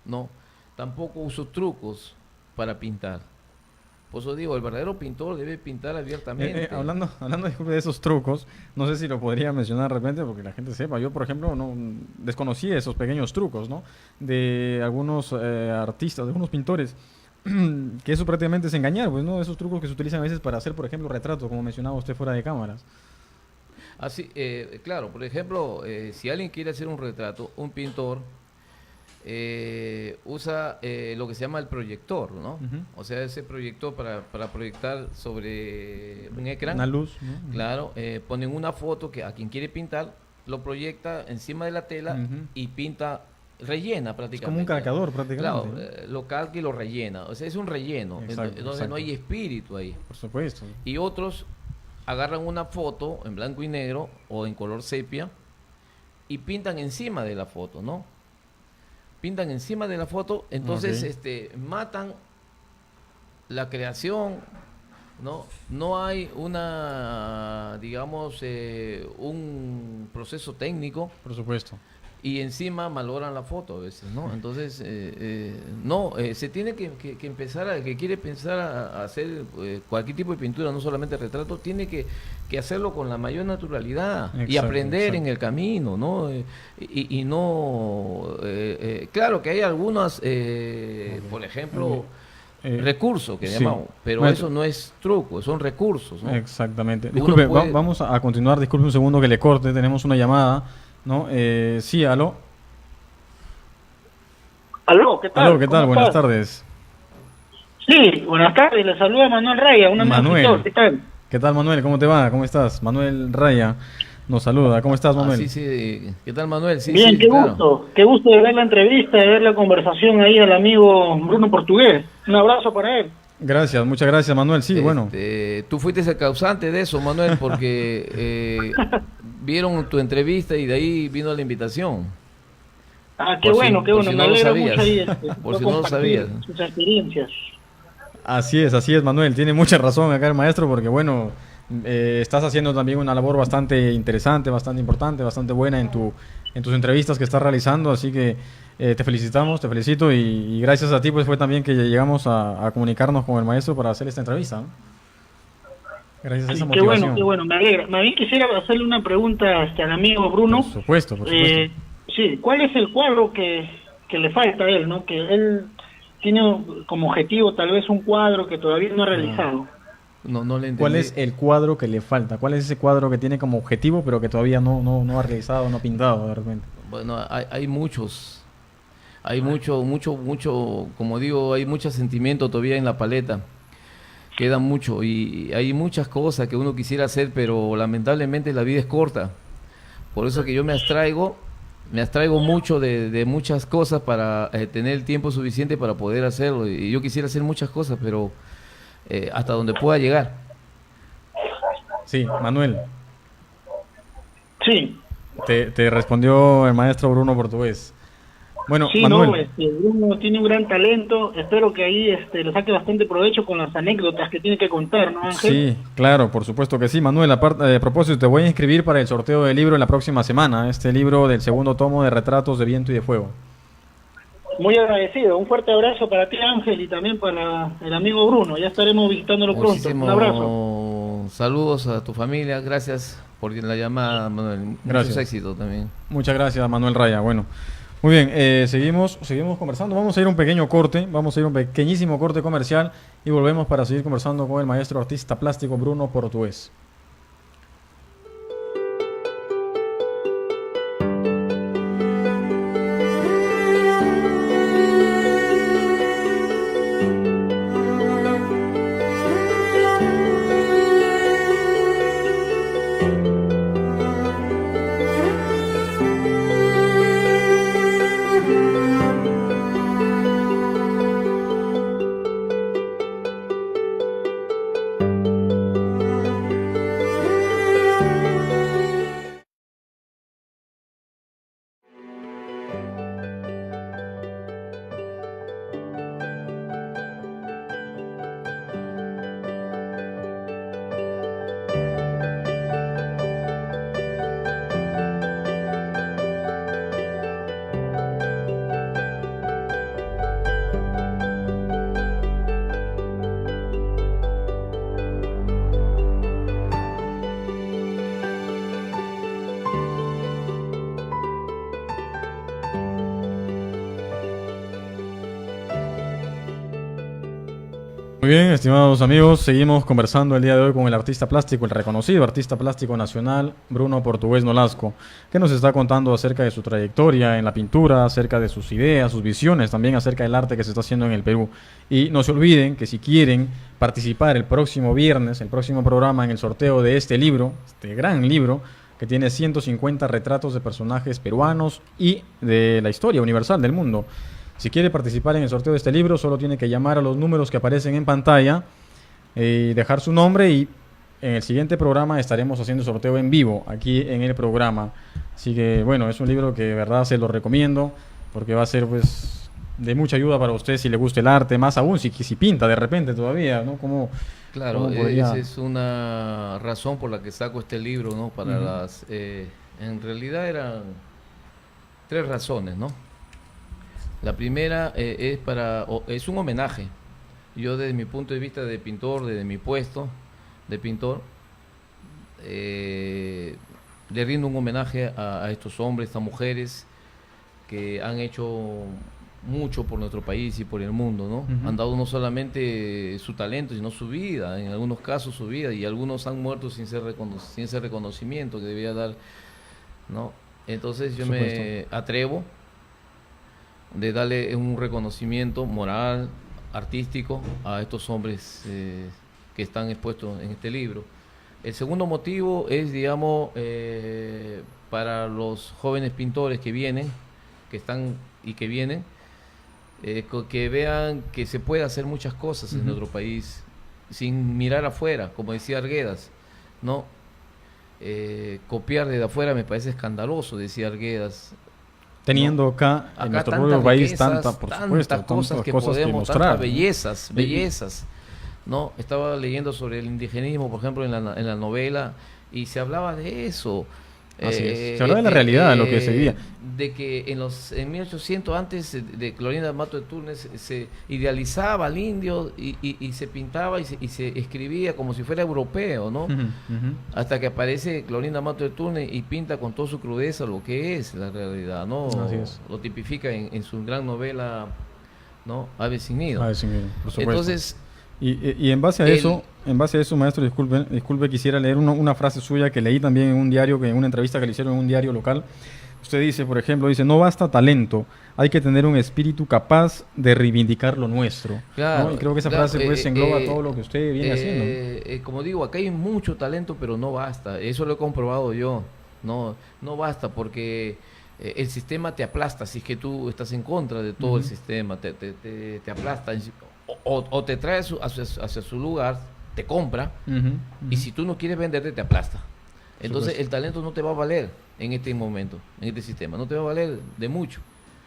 no. Tampoco uso trucos para pintar. Por eso digo, el verdadero pintor debe pintar abiertamente. Hablando disculpe, de esos trucos, no sé si lo podría mencionar de repente porque la gente sepa. Yo, por ejemplo, no desconocí esos pequeños trucos, ¿no? De algunos artistas, de algunos pintores, que eso prácticamente es engañar, pues, ¿no? Esos trucos que se utilizan a veces para hacer, por ejemplo, retratos, como mencionaba usted fuera de cámaras. Así, claro, por ejemplo, si alguien quiere hacer un retrato, un pintor usa lo que se llama el proyector, ¿no? O sea, ese proyector para proyectar sobre un ecran. Una luz, ¿no? Claro, ponen una foto que a quien quiere pintar lo proyecta encima de la tela y pinta, rellena prácticamente. Es como un calcador prácticamente. Claro, lo calca y lo rellena. O sea, es un relleno. Exacto, Entonces no hay espíritu ahí. Por supuesto. Y otros agarran una foto en blanco y negro o en color sepia y pintan encima de la foto, ¿no? Pintan encima de la foto, entonces matan la creación, ¿no? No hay digamos, un proceso técnico. Por supuesto. Y encima malogran la foto a veces, ¿no? Entonces, se tiene que empezar, el que quiere pensar a hacer cualquier tipo de pintura, no solamente retrato, tiene que hacerlo con la mayor naturalidad. Exacto, y aprender en el camino, ¿no? Y no... claro que hay algunos, por ejemplo... recursos que llamamos, pero bueno, eso no es truco, son recursos, ¿no? Exactamente. Disculpe, vamos a continuar, disculpe un segundo que le corte, tenemos una llamada, ¿no? Sí, aló. Aló, ¿qué tal? Aló, ¿qué tal? Buenas tardes. Sí, buenas tardes, le saluda Manuel Raya, un amigo pintor, ¿qué tal? ¿Qué tal, Manuel? ¿Cómo te va? ¿Cómo estás? Manuel Raya nos saluda. ¿Cómo estás, Manuel? Sí. ¿Qué tal, Manuel? Sí, bien, sí, qué claro. gusto. Qué gusto de ver la entrevista, de ver la conversación ahí al amigo Bruno Portugués. Un abrazo para él. Gracias, muchas gracias, Manuel. Sí, bueno. Tú fuiste el causante de eso, Manuel, porque vieron tu entrevista y de ahí vino la invitación. Ah, qué bueno, qué bueno. Me alegra mucho ahí. Por si no lo sabías. Sus experiencias. Así es, Manuel. Tiene mucha razón acá el maestro, porque bueno, estás haciendo también una labor bastante interesante, bastante importante, bastante buena en tus entrevistas que estás realizando, así que te felicitamos, te felicito y gracias a ti pues fue también que llegamos a comunicarnos con el maestro para hacer esta entrevista, ¿no? Gracias a esa motivación. Qué bueno, me alegra. Más bien quisiera hacerle una pregunta al amigo Bruno. Por supuesto. Sí, ¿cuál es el cuadro que le falta a él, no? Que él tiene como objetivo tal vez un cuadro que todavía no ha realizado. no le entendí. ¿Cuál es el cuadro que le falta? ¿Cuál es ese cuadro que tiene como objetivo, pero que todavía no ha realizado, no ha pintado de repente? Bueno, hay muchos. Hay mucho, como digo, hay mucho sentimiento todavía en la paleta. Queda mucho y hay muchas cosas que uno quisiera hacer, pero lamentablemente la vida es corta. Por eso que yo me abstraigo mucho de muchas cosas para tener el tiempo suficiente para poder hacerlo. Y yo quisiera hacer muchas cosas, pero hasta donde pueda llegar. Sí, Manuel. Sí. Te respondió el maestro Bruno Portugués. Bueno, Sí, Manuel. Bruno tiene un gran talento. Espero que ahí le saque bastante provecho con las anécdotas que tiene que contar, ¿no, Ángel? Sí, claro, por supuesto que sí. Manuel, a propósito, te voy a inscribir para el sorteo del libro en la próxima semana. Este libro del segundo tomo de Retratos de Viento y de Fuego. Muy agradecido. Un fuerte abrazo para ti, Ángel, y también para el amigo Bruno. Ya estaremos visitándolo pronto. Un abrazo. Saludos a tu familia. Gracias por la llamada, Manuel. Gracias. Muchos éxitos también. Muchas gracias, Manuel Raya. Bueno, muy bien, seguimos conversando. Vamos a ir a un pequeño corte, vamos a ir a un pequeñísimo corte comercial y volvemos para seguir conversando con el maestro artista plástico Bruno Portugués. Muy bien, estimados amigos, seguimos conversando el día de hoy con el artista plástico, el reconocido artista plástico nacional, Bruno Portugués Nolasco, que nos está contando acerca de su trayectoria en la pintura, acerca de sus ideas, sus visiones, también acerca del arte que se está haciendo en el Perú. Y no se olviden que si quieren participar el próximo viernes, el próximo programa en el sorteo de este libro, este gran libro, que tiene 150 retratos de personajes peruanos y de la historia universal del mundo. Si quiere participar en el sorteo de este libro, solo tiene que llamar a los números que aparecen en pantalla y dejar su nombre, y en el siguiente programa estaremos haciendo sorteo en vivo aquí en el programa. Así que bueno, es un libro que de verdad se lo recomiendo porque va a ser pues de mucha ayuda para usted si le gusta el arte, más aún si pinta de repente todavía, ¿no? Claro, esa es una razón por la que saco este libro, ¿no? Para en realidad eran 3 razones, ¿no? La primera es un homenaje. Yo desde mi punto de vista de pintor, desde mi puesto de pintor, le rindo un homenaje a estos hombres, estas mujeres que han hecho mucho por nuestro país y por el mundo, ¿no? Han dado no solamente su talento, sino su vida, en algunos casos su vida, y algunos han muerto sin ese reconocimiento que debía dar, ¿no? Entonces yo me atrevo de darle un reconocimiento moral, artístico a estos hombres que están expuestos en este libro. El segundo motivo es, digamos, para los jóvenes pintores que vienen, que están y que vienen, que vean que se puede hacer muchas cosas en nuestro país sin mirar afuera, como decía Arguedas, ¿no? Copiar desde afuera me parece escandaloso, decía Arguedas. Teniendo acá en nuestro propio país tantas cosas que podemos mostrar, tantas bellezas, ¿no? Estaba leyendo sobre el indigenismo, por ejemplo, en la novela, y se hablaba de eso. Así es. Se hablaba de la realidad, de lo que se vivía. De que en 1800, antes de Clorinda Mato de Turnes, se idealizaba al indio y se pintaba y se escribía como si fuera europeo, ¿no? Hasta que aparece Clorinda Mato de Turnes y pinta con toda su crudeza lo que es la realidad, ¿no? Así es. Lo tipifica en su gran novela, ¿no? Ave sin nido. Ave sin nido, por supuesto. Entonces, Y en base a eso, maestro, disculpe, quisiera leer una frase suya que leí también en un diario, en una entrevista que le hicieron en un diario local. Usted dice, por ejemplo, no basta talento, hay que tener un espíritu capaz de reivindicar lo nuestro. Claro, ¿no? Y creo que esa frase pues engloba todo lo que usted viene haciendo. Como digo, acá hay mucho talento, pero no basta. Eso lo he comprobado yo. No basta porque el sistema te aplasta. Si es que tú estás en contra de todo el sistema, te aplasta. O te trae hacia su lugar, te compra, y si tú no quieres venderte, te aplasta. Entonces el talento no te va a valer en este momento, en este sistema, no te va a valer de mucho.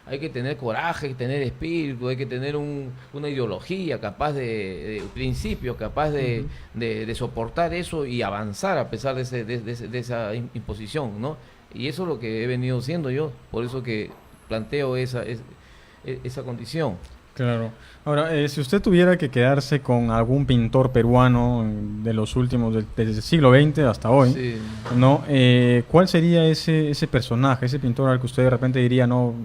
Hay que tener coraje, hay que tener espíritu, hay que tener una ideología capaz de principios, capaz de soportar eso y avanzar a pesar de esa imposición, ¿no? Y eso es lo que he venido haciendo yo, por eso que planteo esa condición. Claro. Ahora, si usted tuviera que quedarse con algún pintor peruano de los últimos, desde el siglo XX hasta hoy, sí, ¿no? ¿Cuál sería ese personaje, ese pintor al que usted de repente diría, no,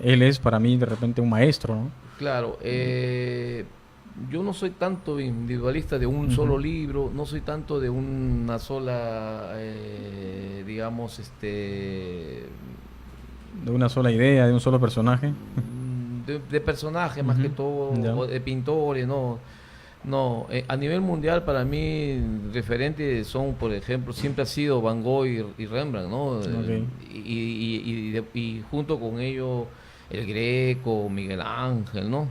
él es para mí de repente un maestro, ¿no? Claro. Yo no soy tanto individualista de un solo libro, no soy tanto de una sola, digamos, de una sola idea, de un solo personaje. De personajes más que todo, o de pintores, no. A nivel mundial para mí referentes son, por ejemplo, siempre ha sido Van Gogh y Rembrandt, ¿no? Okay. Y junto con ellos el Greco, Miguel Ángel, ¿no?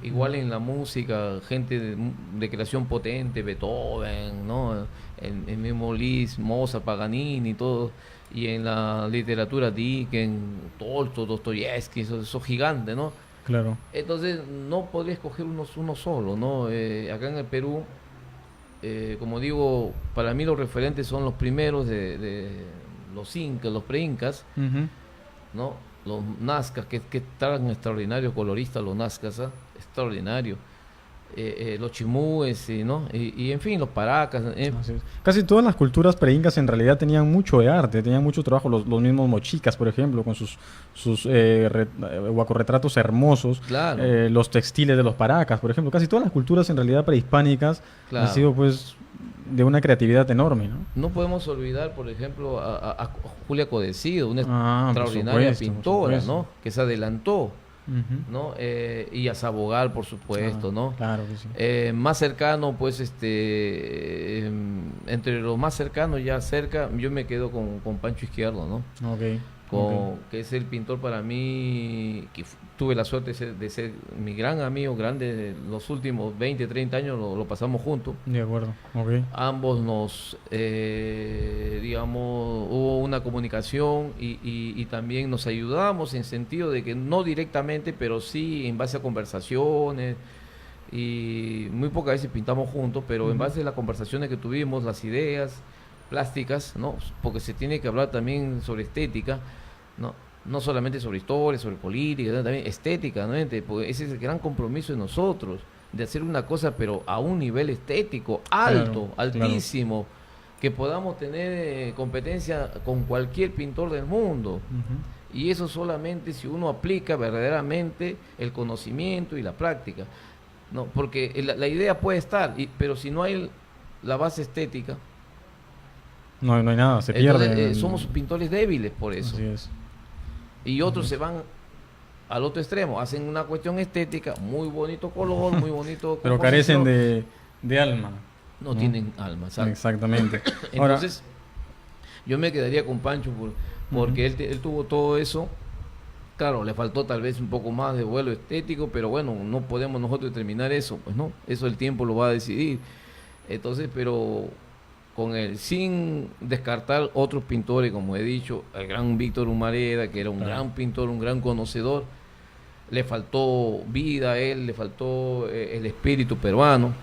Igual en la música, gente de creación potente, Beethoven, ¿no? El mismo Liszt, Mozart, Paganini, todo. Y en la literatura Dickens, Tolstoy, Dostoyevsky, esos gigantes, ¿no? Claro. Entonces no podría escoger uno solo, ¿no? Acá en el Perú, como digo, para mí los referentes son los primeros de los incas, los preincas, ¿no? Los nazcas, que tan extraordinarios coloristas los nazcas, ¿eh? Extraordinario. Los chimúes, ¿no? Y en fin, los paracas. Casi todas las culturas preincas en realidad tenían mucho de arte, tenían mucho trabajo. Los mismos mochicas, por ejemplo, con sus guacorretratos hermosos. Claro. Los textiles de los paracas, por ejemplo. Casi todas las culturas en realidad prehispánicas han sido pues de una creatividad enorme, ¿no? No podemos olvidar, por ejemplo, a Julia Codecido, una extraordinaria pintora, ¿no? Que se adelantó. ¿No? Y a Sabogal, por supuesto, ¿no? Claro que sí. Más cercano, pues, entre los más cercanos, ya cerca, yo me quedo con Pancho Izquierdo, ¿no? Okay. Que es el pintor para mí, que tuve la suerte de ser mi gran amigo, grande, los últimos 20, 30 años lo pasamos juntos. De acuerdo, okay. Ambos nos, digamos, hubo una comunicación y también nos ayudamos en sentido de que no directamente, pero sí en base a conversaciones, y muy pocas veces pintamos juntos, pero en base a las conversaciones que tuvimos, las ideas plásticas, ¿no? Porque se tiene que hablar también sobre estética, no solamente sobre historia, sobre política, ¿no? También estética, ¿no? Porque ese es el gran compromiso de nosotros, de hacer una cosa pero a un nivel estético alto, altísimo, que podamos tener competencia con cualquier pintor del mundo. Y eso solamente si uno aplica verdaderamente el conocimiento y la práctica, ¿no? Porque la idea puede estar, pero si no hay la base estética, no hay nada, se pierde. Entonces, somos pintores débiles por eso. Así es. Y otros se van al otro extremo, hacen una cuestión estética, muy bonito color, muy bonito pero carecen de alma. No tienen alma, ¿sabes? Exactamente. Entonces, yo me quedaría con Pancho porque él tuvo todo eso. Claro, le faltó tal vez un poco más de vuelo estético, pero bueno, no podemos nosotros determinar eso, pues no, eso el tiempo lo va a decidir. Entonces, pero con él, sin descartar otros pintores, como he dicho, el gran Víctor Humareda, que era un gran pintor, un gran conocedor, le faltó vida a él, le faltó el espíritu peruano.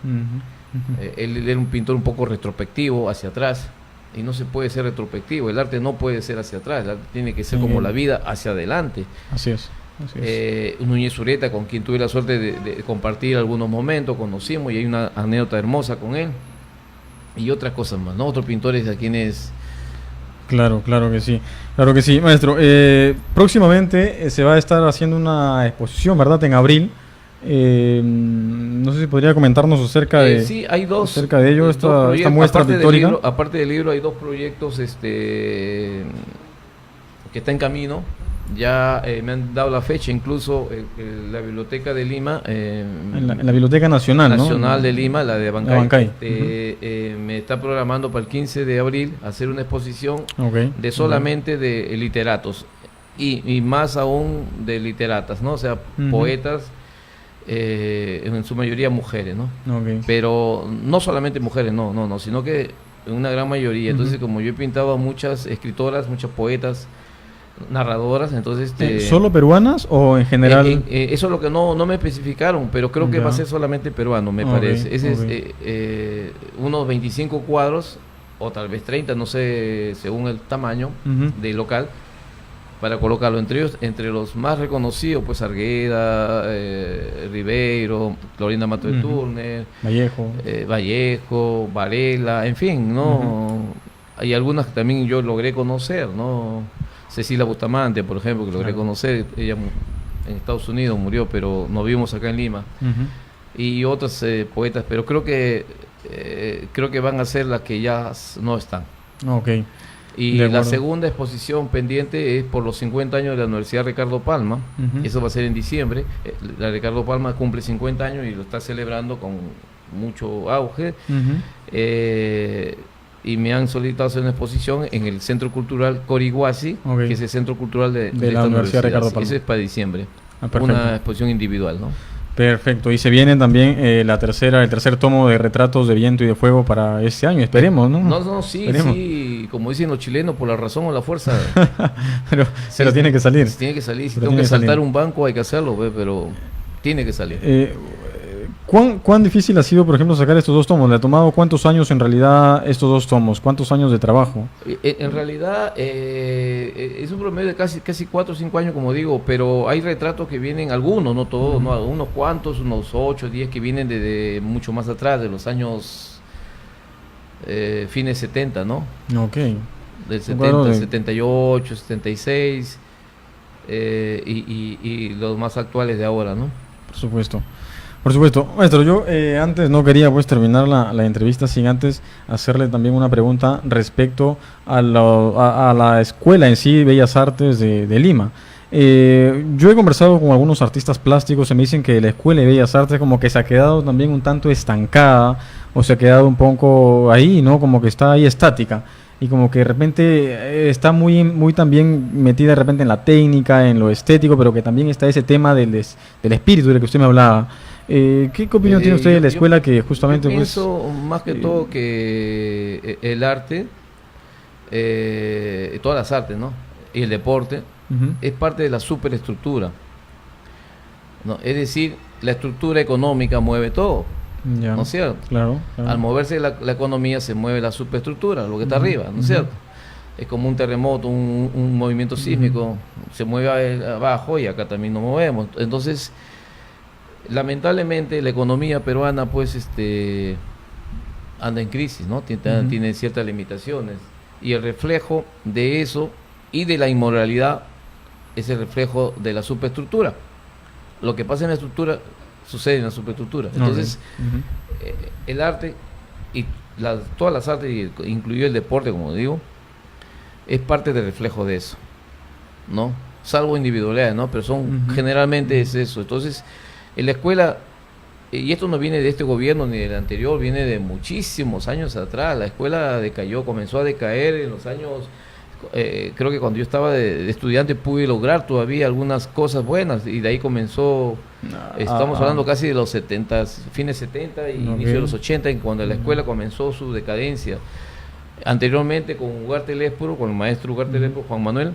Él era un pintor un poco retrospectivo, hacia atrás, y no se puede ser retrospectivo, el arte no puede ser hacia atrás, el arte tiene que ser como la vida, hacia adelante. Así es. Núñez Ureta, con quien tuve la suerte de compartir algunos momentos, conocimos, y hay una anécdota hermosa con él. Y otras cosas más, ¿no? Otros pintores a quienes... Claro que sí, maestro. Próximamente se va a estar haciendo una exposición, ¿verdad? En abril, No sé si podría comentarnos acerca de... Sí, hay dos. Acerca de ello, esta muestra pictórica. Aparte del libro, hay dos proyectos que están en camino. Ya me han dado la fecha, incluso la Biblioteca de Lima. En la Biblioteca Nacional, ¿no? De Lima, la de Abancay. Abancay. Me está programando para el 15 de abril hacer una exposición de solamente de literatos y más aún de literatas, ¿no? O sea, poetas, en su mayoría mujeres, ¿no? Pero no solamente mujeres, no, sino que una gran mayoría. Entonces, como yo he pintado a muchas escritoras, muchas poetas, narradoras, entonces ¿solo peruanas o en general? Eso es lo que no me especificaron, pero creo que va a ser solamente peruano, me parece. Ese es unos 25 cuadros o tal vez 30, no sé, según el tamaño del local, para colocarlo entre ellos, entre los más reconocidos, pues Argueda, Ribeiro, Clorinda Mato de Turner, Vallejo, Varela, en fin, ¿no? Hay algunas que también yo logré conocer, ¿no? Cecilia Bustamante, por ejemplo, que logré conocer, ella en Estados Unidos murió, pero nos vimos acá en Lima. Y otras poetas, pero creo que van a ser las que ya no están. Y la segunda exposición pendiente es por los 50 años de la Universidad Ricardo Palma. Eso va a ser en diciembre. La Ricardo Palma cumple 50 años y lo está celebrando con mucho auge. Y me han solicitado hacer una exposición en el Centro Cultural Coriguasi, que es el Centro Cultural de la Universidad Ricardo Palma. Eso es para diciembre. Una exposición individual, ¿no? Perfecto. Y se viene también el tercer tomo de retratos de viento y de fuego para este año, esperemos, ¿no? Sí, como dicen los chilenos, por la razón o la fuerza. pero tiene que salir. Tiene que salir. Si tengo que saltar un banco hay que hacerlo, pero tiene que salir. ¿Cuán difícil ha sido, por ejemplo, sacar estos dos tomos? ¿Le ha tomado cuántos años en realidad estos dos tomos? ¿Cuántos años de trabajo? En realidad es un promedio de casi 4 o 5 años, como digo, pero hay retratos que vienen, algunos, no todos, no, unos cuantos, unos 8 o 10 que vienen de mucho más atrás, de los años fines 70, ¿no? Del 70, 78, 76 y los más actuales de ahora, ¿no? Por supuesto. Maestro, yo antes no quería pues terminar la entrevista sin antes hacerle también una pregunta respecto a la escuela en sí, Bellas Artes de Lima. Yo he conversado con algunos artistas plásticos y me dicen que la escuela de Bellas Artes como que se ha quedado también un tanto estancada o se ha quedado un poco ahí, ¿no? Como que está ahí estática. Y como que de repente está muy también metida de repente en la técnica, en lo estético, pero que también está ese tema del espíritu del que usted me hablaba. ¿Qué opinión tiene usted de la escuela que justamente... Yo pienso más que todo que el arte, todas las artes, ¿no? Y el deporte, es parte de la superestructura, ¿no? Es decir, la estructura económica mueve todo. ¿No es cierto? Claro. Al moverse la economía se mueve la superestructura, lo que está arriba, ¿no es cierto? Es como un terremoto, un movimiento sísmico, se mueve abajo y acá también nos movemos. Entonces, lamentablemente la economía peruana pues anda en crisis, ¿no? Tiene ciertas limitaciones y el reflejo de eso y de la inmoralidad es el reflejo de la superestructura. Lo que pasa en la estructura sucede en la superestructura. Entonces, el arte y todas las artes, incluido el deporte, como digo, es parte del reflejo de eso, ¿no? Salvo individualidades, ¿no? Pero generalmente es eso. Entonces, en la escuela, y esto no viene de este gobierno ni del anterior, viene de muchísimos años atrás. La escuela comenzó a decaer en los años... creo que cuando yo estaba de estudiante pude lograr todavía algunas cosas buenas y de ahí comenzó, estamos hablando casi de los 70, fines 70 y inicio de los 80, cuando la escuela comenzó su decadencia. Anteriormente con Ugarte Lespuro, con el maestro Ugarte Lespuro, Juan Manuel,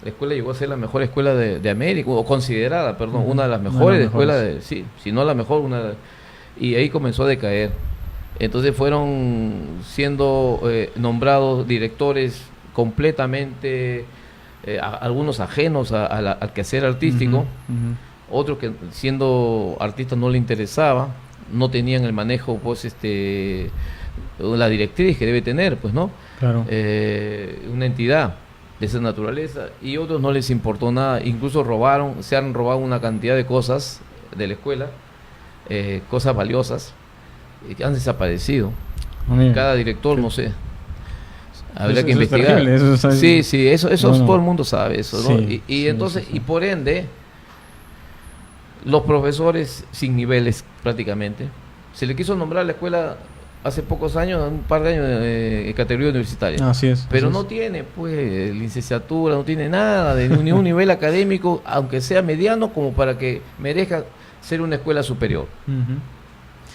la escuela llegó a ser la mejor escuela de América, o considerada, perdón, una de las mejores escuelas, sí, si no la mejor, y ahí comenzó a decaer. Entonces fueron siendo nombrados directores completamente, algunos ajenos al quehacer artístico, otros que siendo artistas no le interesaba, no tenían el manejo, pues, la directriz que debe tener, pues, ¿no? Claro. Una entidad de esa naturaleza, y otros no les importó nada, incluso se han robado una cantidad de cosas de la escuela, cosas valiosas, que han desaparecido. Cada director, no sé. Habría que investigar. Eso todo el mundo sabe eso, ¿no? Y entonces, y por ende, los profesores sin niveles prácticamente. Se le quiso nombrar a la escuela hace pocos años, un par de años, en categoría universitaria. Así es. Pero no tiene, pues, licenciatura, no tiene nada de ni un nivel académico, aunque sea mediano, como para que merezca ser una escuela superior.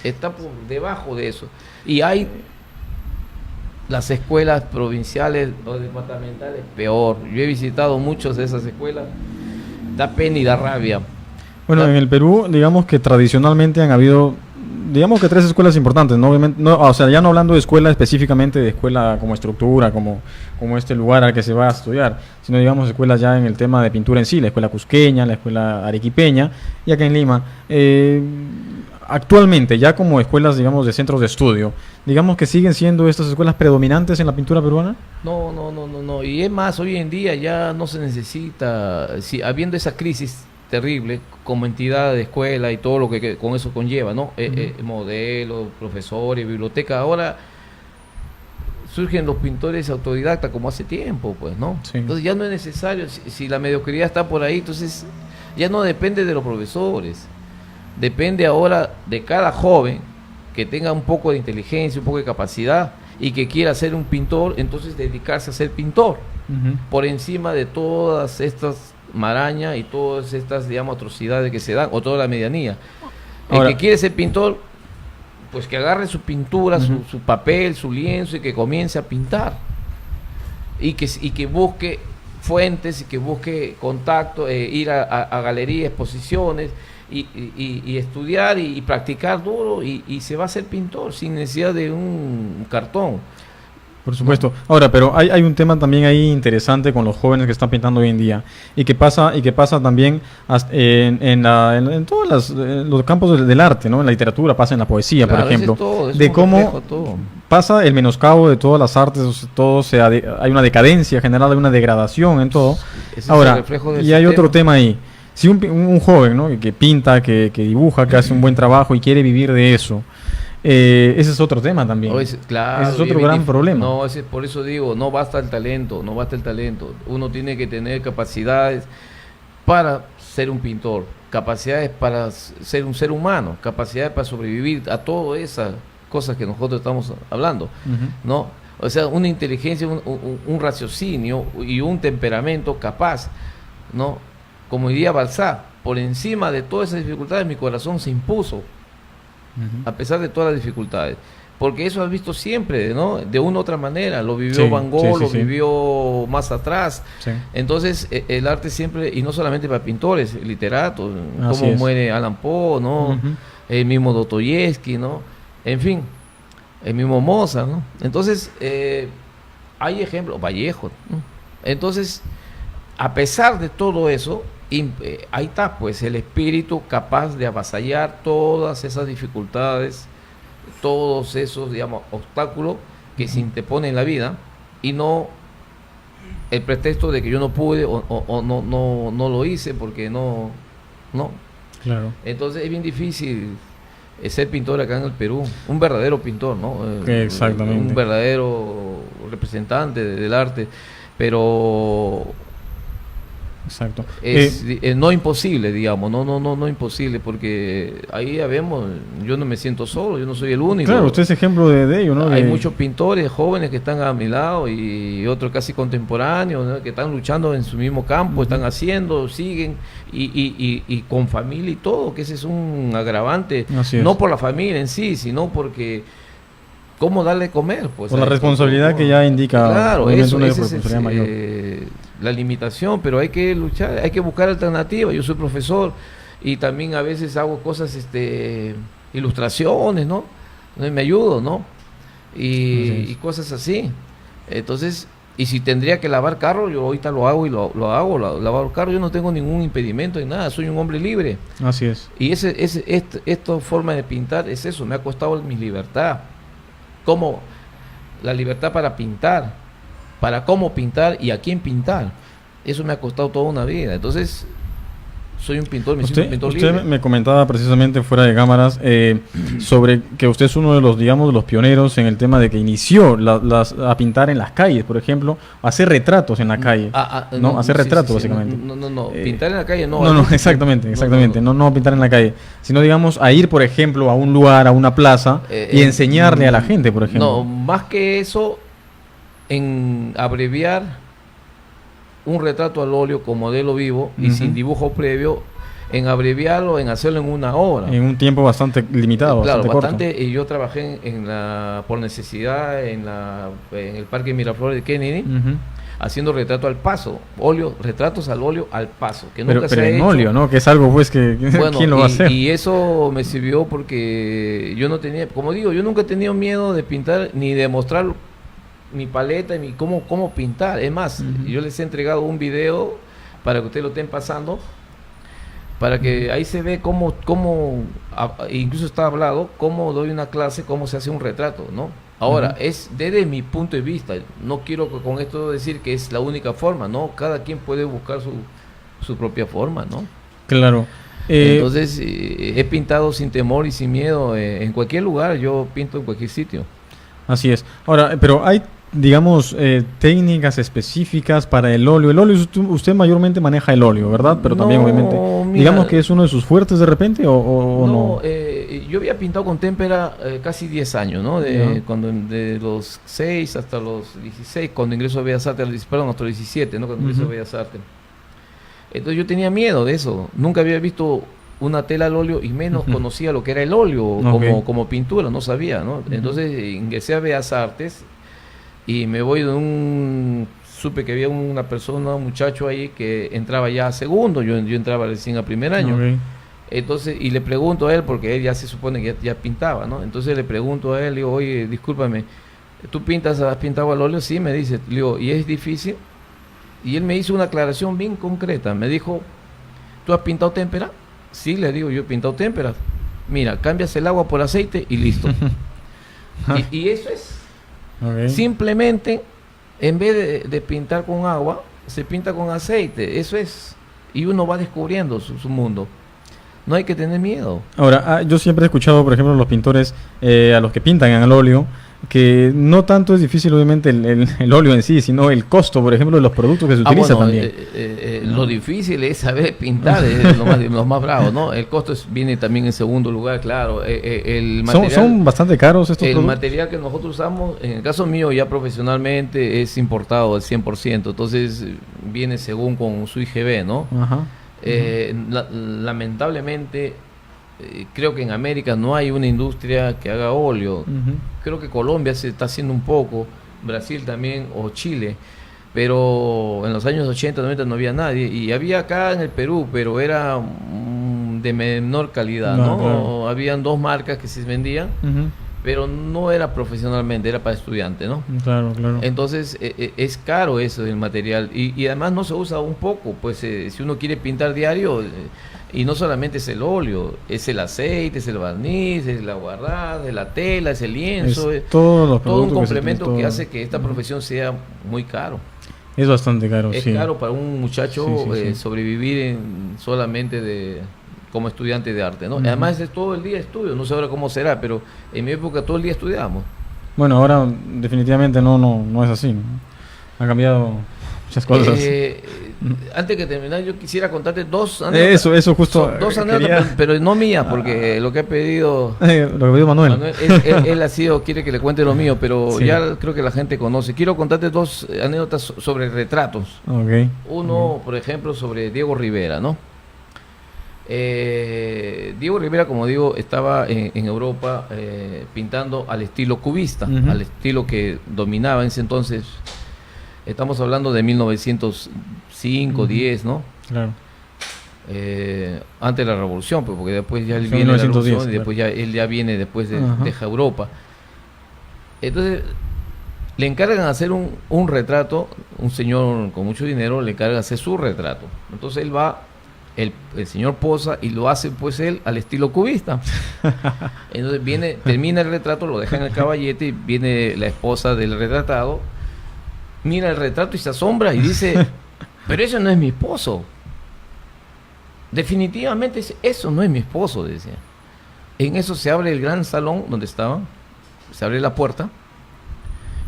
Está por debajo de eso. Y hay las escuelas provinciales o departamentales peor. Yo he visitado muchas de esas escuelas, da pena y da rabia. Bueno, en el Perú, digamos que tradicionalmente han habido, digamos que 3 escuelas importantes, ¿no? Obviamente, no, o sea, ya no hablando de escuela específicamente, de escuela como estructura, como este lugar al que se va a estudiar, sino digamos escuelas ya en el tema de pintura en sí, la escuela cusqueña, la escuela arequipeña, y acá en Lima. Actualmente, ya como escuelas, digamos, de centros de estudio, digamos que siguen siendo estas escuelas predominantes en la pintura peruana. No. Y es más, hoy en día ya no se necesita, habiendo esa crisis terrible como entidad de escuela y todo lo que con eso conlleva, ¿no? Modelos, profesores, biblioteca. Ahora surgen los pintores autodidactas como hace tiempo, pues, ¿no? Sí. Entonces ya no es necesario, si la mediocridad está por ahí, entonces ya no depende de los profesores. Depende ahora de cada joven que tenga un poco de inteligencia, un poco de capacidad y que quiera ser un pintor, entonces dedicarse a ser pintor, por encima de todas estas marañas y todas estas, digamos, atrocidades que se dan, o toda la medianía. Ahora, el que quiere ser pintor, pues que agarre su pintura, su papel, su lienzo y que comience a pintar. Y que busque fuentes y que busque contacto, ir a galerías, exposiciones, y estudiar y practicar duro y se va a hacer pintor sin necesidad de un cartón. Por supuesto. Ahora, pero hay un tema también ahí interesante con los jóvenes que están pintando hoy en día y que pasa también en todos los campos del arte, ¿no? En la literatura, pasa en la poesía, claro, por ejemplo, de cómo pasa el menoscabo de todas las artes, hay una decadencia general, hay una degradación en todo. Ahora, y hay otro tema ahí. Si un joven, ¿no? que pinta, que dibuja, que hace un buen trabajo y quiere vivir de eso, ese es otro tema también. Claro, ese es otro gran problema. No, por eso digo, no basta el talento. Uno tiene que tener capacidades para ser un pintor, capacidades para ser un ser humano, capacidades para sobrevivir a todas esas cosas que nosotros estamos hablando, ¿no? O sea, una inteligencia, un raciocinio y un temperamento capaz, ¿no? Como diría Balzac, por encima de todas esas dificultades mi corazón se impuso, a pesar de todas las dificultades, porque eso has visto siempre, ¿no? De una u otra manera, lo vivió Van Gogh, vivió más atrás. Entonces el arte siempre, y no solamente para pintores, literatos, como muere Allan Poe, ¿no? El mismo Dostoyevsky, ¿no? En fin, el mismo Mozart, ¿no? Entonces hay ejemplos, Vallejo, ¿no? Entonces, a pesar de todo eso, ahí está pues el espíritu capaz de avasallar todas esas dificultades, todos esos, digamos, obstáculos que se interponen en la vida, y no el pretexto de que yo no pude o no lo hice porque no. Claro. Entonces es bien difícil ser pintor acá en el Perú, un verdadero pintor, ¿no? Exactamente. Un verdadero representante del arte, pero exacto. Es no imposible, digamos, no imposible, porque ahí ya vemos, yo no me siento solo, yo no soy el único. Claro, usted es ejemplo de ello, ¿no? Hay muchos pintores jóvenes que están a mi lado y otros casi contemporáneos, ¿no? Que están luchando en su mismo campo, están haciendo, siguen y con familia y todo, que ese es un agravante, no por la familia en sí, sino porque cómo darle de comer, pues. Por la responsabilidad que ya indica. Claro, eso es la limitación, pero hay que luchar, hay que buscar alternativas. Yo soy profesor y también a veces hago cosas, ilustraciones, ¿no? Me ayudo, ¿no? Y cosas así. Entonces, y si tendría que lavar carro, yo ahorita lo hago y lo hago, lavar carro, yo no tengo ningún impedimento en nada, soy un hombre libre. Así es. Y esta forma de pintar es eso, me ha costado mi libertad. Como la libertad para pintar, para cómo pintar y a quién pintar. Eso me ha costado toda una vida. Entonces, soy un pintor, me siento un pintor usted libre. me comentaba precisamente fuera de cámaras sobre que usted es uno de los, digamos, de los pioneros en el tema de que inició a pintar en las calles, por ejemplo, a hacer retratos en la calle, ¿no? Hacer retratos, básicamente. No, pintar en la calle no. No, exactamente, no pintar en la calle, sino, digamos, a ir, por ejemplo, a un lugar, a una plaza y enseñarle a la gente, por ejemplo. No, más que eso, en abreviar un retrato al óleo con modelo vivo y sin dibujo previo, en abreviarlo, en hacerlo en una hora. En un tiempo bastante limitado, claro, bastante corto. Y yo trabajé por necesidad en el Parque Miraflores de Kennedy, haciendo retrato al paso, retratos al óleo al paso, que nunca se ha en hecho. óleo, ¿no? Que es algo, pues, que bueno, ¿quién lo va a hacer? Y eso me sirvió porque yo no tenía, como digo, yo nunca he tenido miedo de pintar ni de mostrar mi paleta y cómo pintar. Es más, yo les he entregado un video para que ustedes lo estén pasando, para que ahí se ve cómo incluso está hablado, cómo doy una clase, cómo se hace un retrato, ¿no? Ahora, es desde mi punto de vista, no quiero con esto decir que es la única forma, ¿no? Cada quien puede buscar su propia forma, ¿no? Claro. Entonces, he pintado sin temor y sin miedo, en cualquier lugar, yo pinto en cualquier sitio. Así es. Ahora, pero hay, digamos, técnicas específicas para el óleo. El óleo, usted mayormente maneja el óleo, ¿verdad? Pero también, obviamente, mira, digamos que es uno de sus fuertes de repente, o no. Yo había pintado con témpera casi 10 años, ¿no? De los 6 hasta los 16, cuando ingreso a Bellas Artes, perdón, hasta los 17, ¿no? Cuando ingreso a Bellas Artes. Entonces yo tenía miedo de eso. Nunca había visto una tela al óleo y menos conocía lo que era el óleo como pintura, no sabía, ¿no? Entonces ingresé a Bellas Artes y me voy supe que había una persona, un muchacho ahí que entraba ya a segundo, yo entraba recién a primer año. Entonces, y le pregunto a él, porque él ya se supone que ya pintaba, ¿no? Entonces le pregunto a él, le digo, oye, discúlpame, ¿tú has pintado al óleo? Sí, me dice, le digo, ¿y es difícil? Y él me hizo una aclaración bien concreta, me dijo, ¿tú has pintado témpera? Sí, le digo, yo he pintado témpera. Mira, cambias el agua por aceite y listo. y eso es. Simplemente, en vez de pintar con agua, se pinta con aceite. Eso es. Y uno va descubriendo su mundo. No hay que tener miedo. Ahora, yo siempre he escuchado, por ejemplo, los pintores, a los que pintan en el óleo, que no tanto es difícil, obviamente, el óleo en sí, sino el costo, por ejemplo, de los productos que se utiliza también. Lo difícil es saber pintar, es lo más bravo, ¿no? El costo viene también en segundo lugar, claro. El material, son bastante caros estos productos. El material que nosotros usamos, en el caso mío ya profesionalmente, es importado al 100%, entonces viene según con su IGB, ¿no? Lamentablemente, creo que en América no hay una industria que haga óleo. Creo que Colombia se está haciendo un poco, Brasil también, o Chile, pero en los años 80, 90 no había nadie, y había acá en el Perú, pero era de menor calidad, ¿no? Claro. Habían 2 marcas que se vendían, pero no era profesionalmente, era para estudiantes, ¿no? Claro. Entonces es caro eso del material, y además no se usa un poco, pues si uno quiere pintar diario, y no solamente es el óleo, es el aceite, es el barniz, es la aguarrás, es la tela, es el lienzo, es todo un complemento que hace que esta profesión sea muy caro. Es bastante caro, es caro para un muchacho sobrevivir solamente como estudiante de arte, ¿no? Además es todo el día estudio, no sé ahora cómo será, pero en mi época todo el día estudiábamos. Bueno, ahora definitivamente no es así, ¿no? Ha cambiado muchas cosas. Antes que terminar, yo quisiera contarte 2 anécdotas. Eso justo. 2 anécdotas, pero no mías, porque lo que ha pedido Manuel. él quiere que le cuente lo mío, pero ya creo que la gente conoce. Quiero contarte 2 anécdotas sobre retratos. Uno, por ejemplo, sobre Diego Rivera, ¿no? Diego Rivera, como digo, estaba en Europa pintando al estilo cubista, al estilo que dominaba en ese entonces. Estamos hablando de 1905, 10, ¿no? Claro. Antes de la revolución, pues, porque después ya él viene la revolución y después él ya viene después deja Europa. Entonces le encargan hacer un retrato, un señor con mucho dinero le encarga hacer su retrato. Entonces él va, el señor posa y lo hace pues él al estilo cubista. Entonces termina el retrato, lo deja en el caballete y viene la esposa del retratado, mira el retrato y se asombra y dice, pero ese no es mi esposo. definitivamente eso no es mi esposo, decía. En eso se abre el gran salón donde estaba, se abre la puerta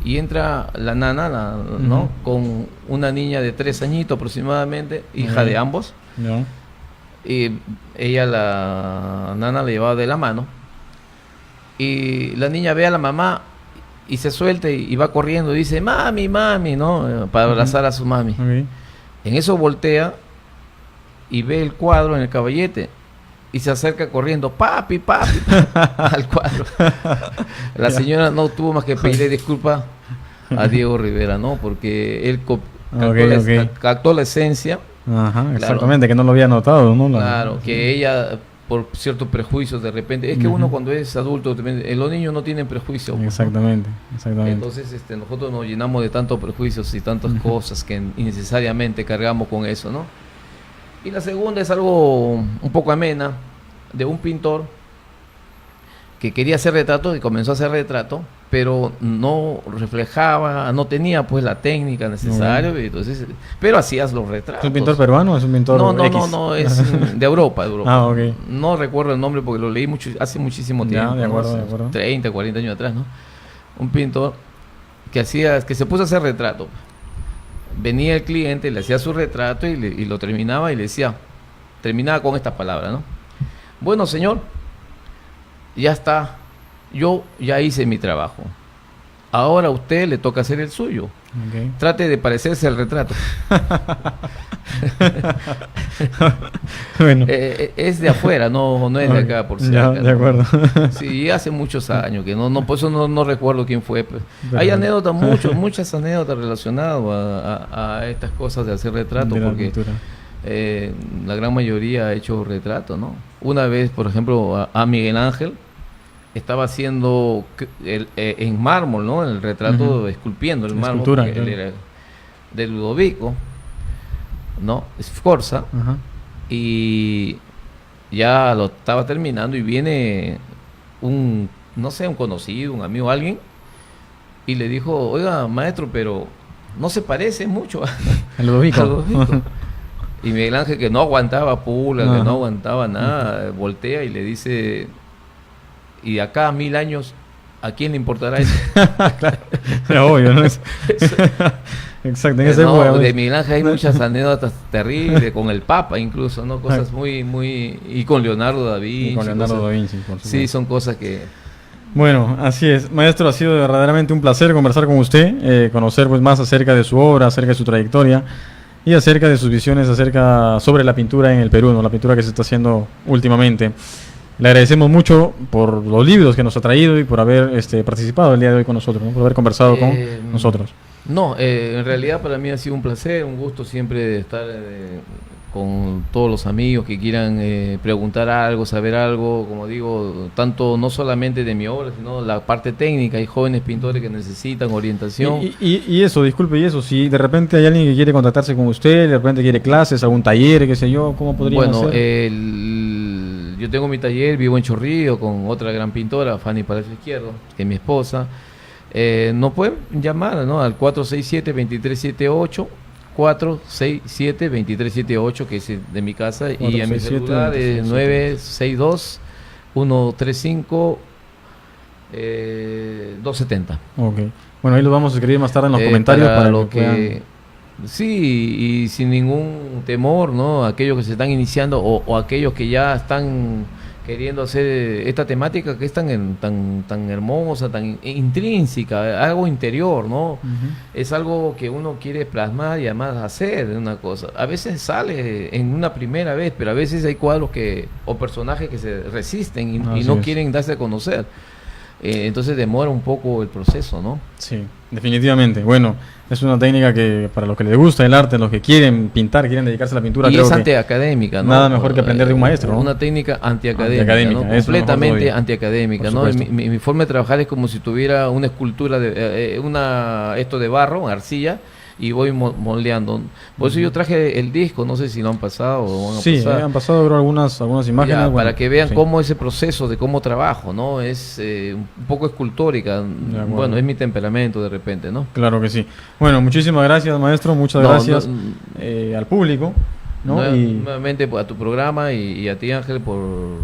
y entra la nana, ¿no? Con una niña de 3 añitos aproximadamente, hija de ambos. No. Y ella, la nana, le llevaba de la mano. Y la niña ve a la mamá y se suelta y va corriendo y dice, mami, mami, ¿no? Para abrazar a su mami. Okay. En eso voltea y ve el cuadro en el caballete y se acerca corriendo, papi, papi, al cuadro. La señora no tuvo más que pedirle disculpas a Diego Rivera, ¿no? Porque él captó la esencia. Ajá, exactamente, que no lo había notado, ¿no? Claro, que ella, por ciertos prejuicios de repente, es que uno cuando es adulto, los niños no tienen prejuicios. Exactamente. Entonces nosotros nos llenamos de tantos prejuicios y tantas cosas que innecesariamente cargamos con eso, ¿no? Y la segunda es algo un poco amena, de un pintor que quería hacer retrato y comenzó a hacer retrato, pero no reflejaba, no tenía pues la técnica necesaria, entonces, pero hacías los retratos. ¿Es un pintor peruano o es un pintor No, es de Europa, Ah, okay. No recuerdo el nombre porque lo leí hace muchísimo tiempo. Ya, de acuerdo. 30, 40 años atrás, ¿no? Un pintor que se puso a hacer retrato. Venía el cliente, le hacía su retrato y lo terminaba y le decía, terminaba con estas palabras, ¿no? Bueno, señor, ya está, yo ya hice mi trabajo. Ahora a usted le toca hacer el suyo. Okay. Trate de parecerse al retrato. Bueno. Es de afuera, no es de acá, por si acaso. De acuerdo. Sí, hace muchos años que por eso no recuerdo quién fue. Hay anécdotas, muchas anécdotas relacionadas a estas cosas de hacer retratos, porque la gran mayoría ha hecho retratos, ¿no? Una vez, por ejemplo, a Miguel Ángel estaba haciendo en mármol, ¿no? El retrato, esculpiendo el mármol, escultura, él era de Ludovico, ¿no? Sforza, y ya lo estaba terminando y viene un conocido, un amigo, alguien, y le dijo, oiga, maestro, pero no se parece mucho a Ludovico. Y Miguel Ángel, que no aguantaba pula, que no aguantaba nada, voltea y le dice, y de acá a 1000 años, ¿a quién le importará eso? Claro, es obvio, ¿no? Exacto, en ese de Miguel Ángel hay muchas anécdotas terribles, con el Papa incluso, ¿no? Cosas muy... Y con Leonardo da Vinci. Por supuesto. Sí, son cosas que... Bueno, así es. Maestro, ha sido verdaderamente un placer conversar con usted, conocer pues más acerca de su obra, acerca de su trayectoria y acerca de sus visiones sobre la pintura en el Perú, ¿no? La pintura que se está haciendo últimamente. Le agradecemos mucho por los libros que nos ha traído y por haber participado el día de hoy con nosotros, ¿no? Por haber conversado con nosotros. No, en realidad para mí ha sido un placer, un gusto siempre estar con todos los amigos que quieran preguntar algo, saber algo, como digo, tanto no solamente de mi obra, sino la parte técnica. Hay jóvenes pintores que necesitan orientación. Y eso, disculpe, y eso, si de repente hay alguien que quiere contactarse con usted, de repente quiere clases, algún taller, qué sé yo, ¿cómo podría hacer? Bueno, yo tengo mi taller, vivo en Chorrillo con otra gran pintora, Fanny Palacio Izquierdo, que es mi esposa. Nos pueden llamar, ¿no? Al 467-2378, 467-2378, que es de mi casa, y a mi celular es 962-135-270. Ok. Bueno, ahí lo vamos a escribir más tarde en los comentarios para lo que sí, y sin ningún temor, ¿no? Aquellos que se están iniciando o aquellos que ya están queriendo hacer esta temática que es tan hermosa, tan intrínseca, algo interior, ¿no? Es algo que uno quiere plasmar y además hacer una cosa. A veces sale en una primera vez, pero a veces hay cuadros o personajes que se resisten y no quieren darse a conocer. Entonces demora un poco el proceso, ¿no? Sí, definitivamente. Bueno, es una técnica que para los que les gusta el arte, los que quieren pintar, quieren dedicarse a la pintura, y creo es que antiacadémica, ¿no? Nada mejor que aprender de un maestro, ¿no? Una técnica antiacadémica, ¿no? Completamente antiacadémica, ¿no? Mi forma de trabajar es como si tuviera una escultura esto de barro, arcilla, y voy moldeando. Por eso yo traje el disco, no sé si lo han pasado o van a pasar. Sí, han pasado algunas imágenes. Ya, para que vean cómo ese proceso de cómo trabajo, ¿no? Es un poco escultórica. Bueno, es mi temperamento de repente, ¿no? Claro que sí. Bueno, muchísimas gracias, maestro. Muchas gracias al público ¿no? Nuevamente a tu programa y a ti, Ángel, por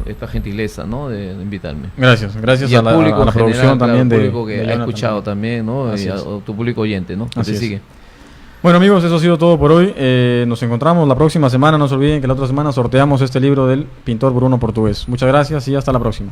esta gentileza, ¿no? de invitarme. Gracias y a la producción general, también al público que de ha escuchado también, ¿no? Y a tu público oyente, ¿no? Que te sigue. Bueno, amigos, eso ha sido todo por hoy. Nos encontramos la próxima semana. No se olviden que la otra semana sorteamos este libro del pintor Bruno Portugués. Muchas gracias y hasta la próxima.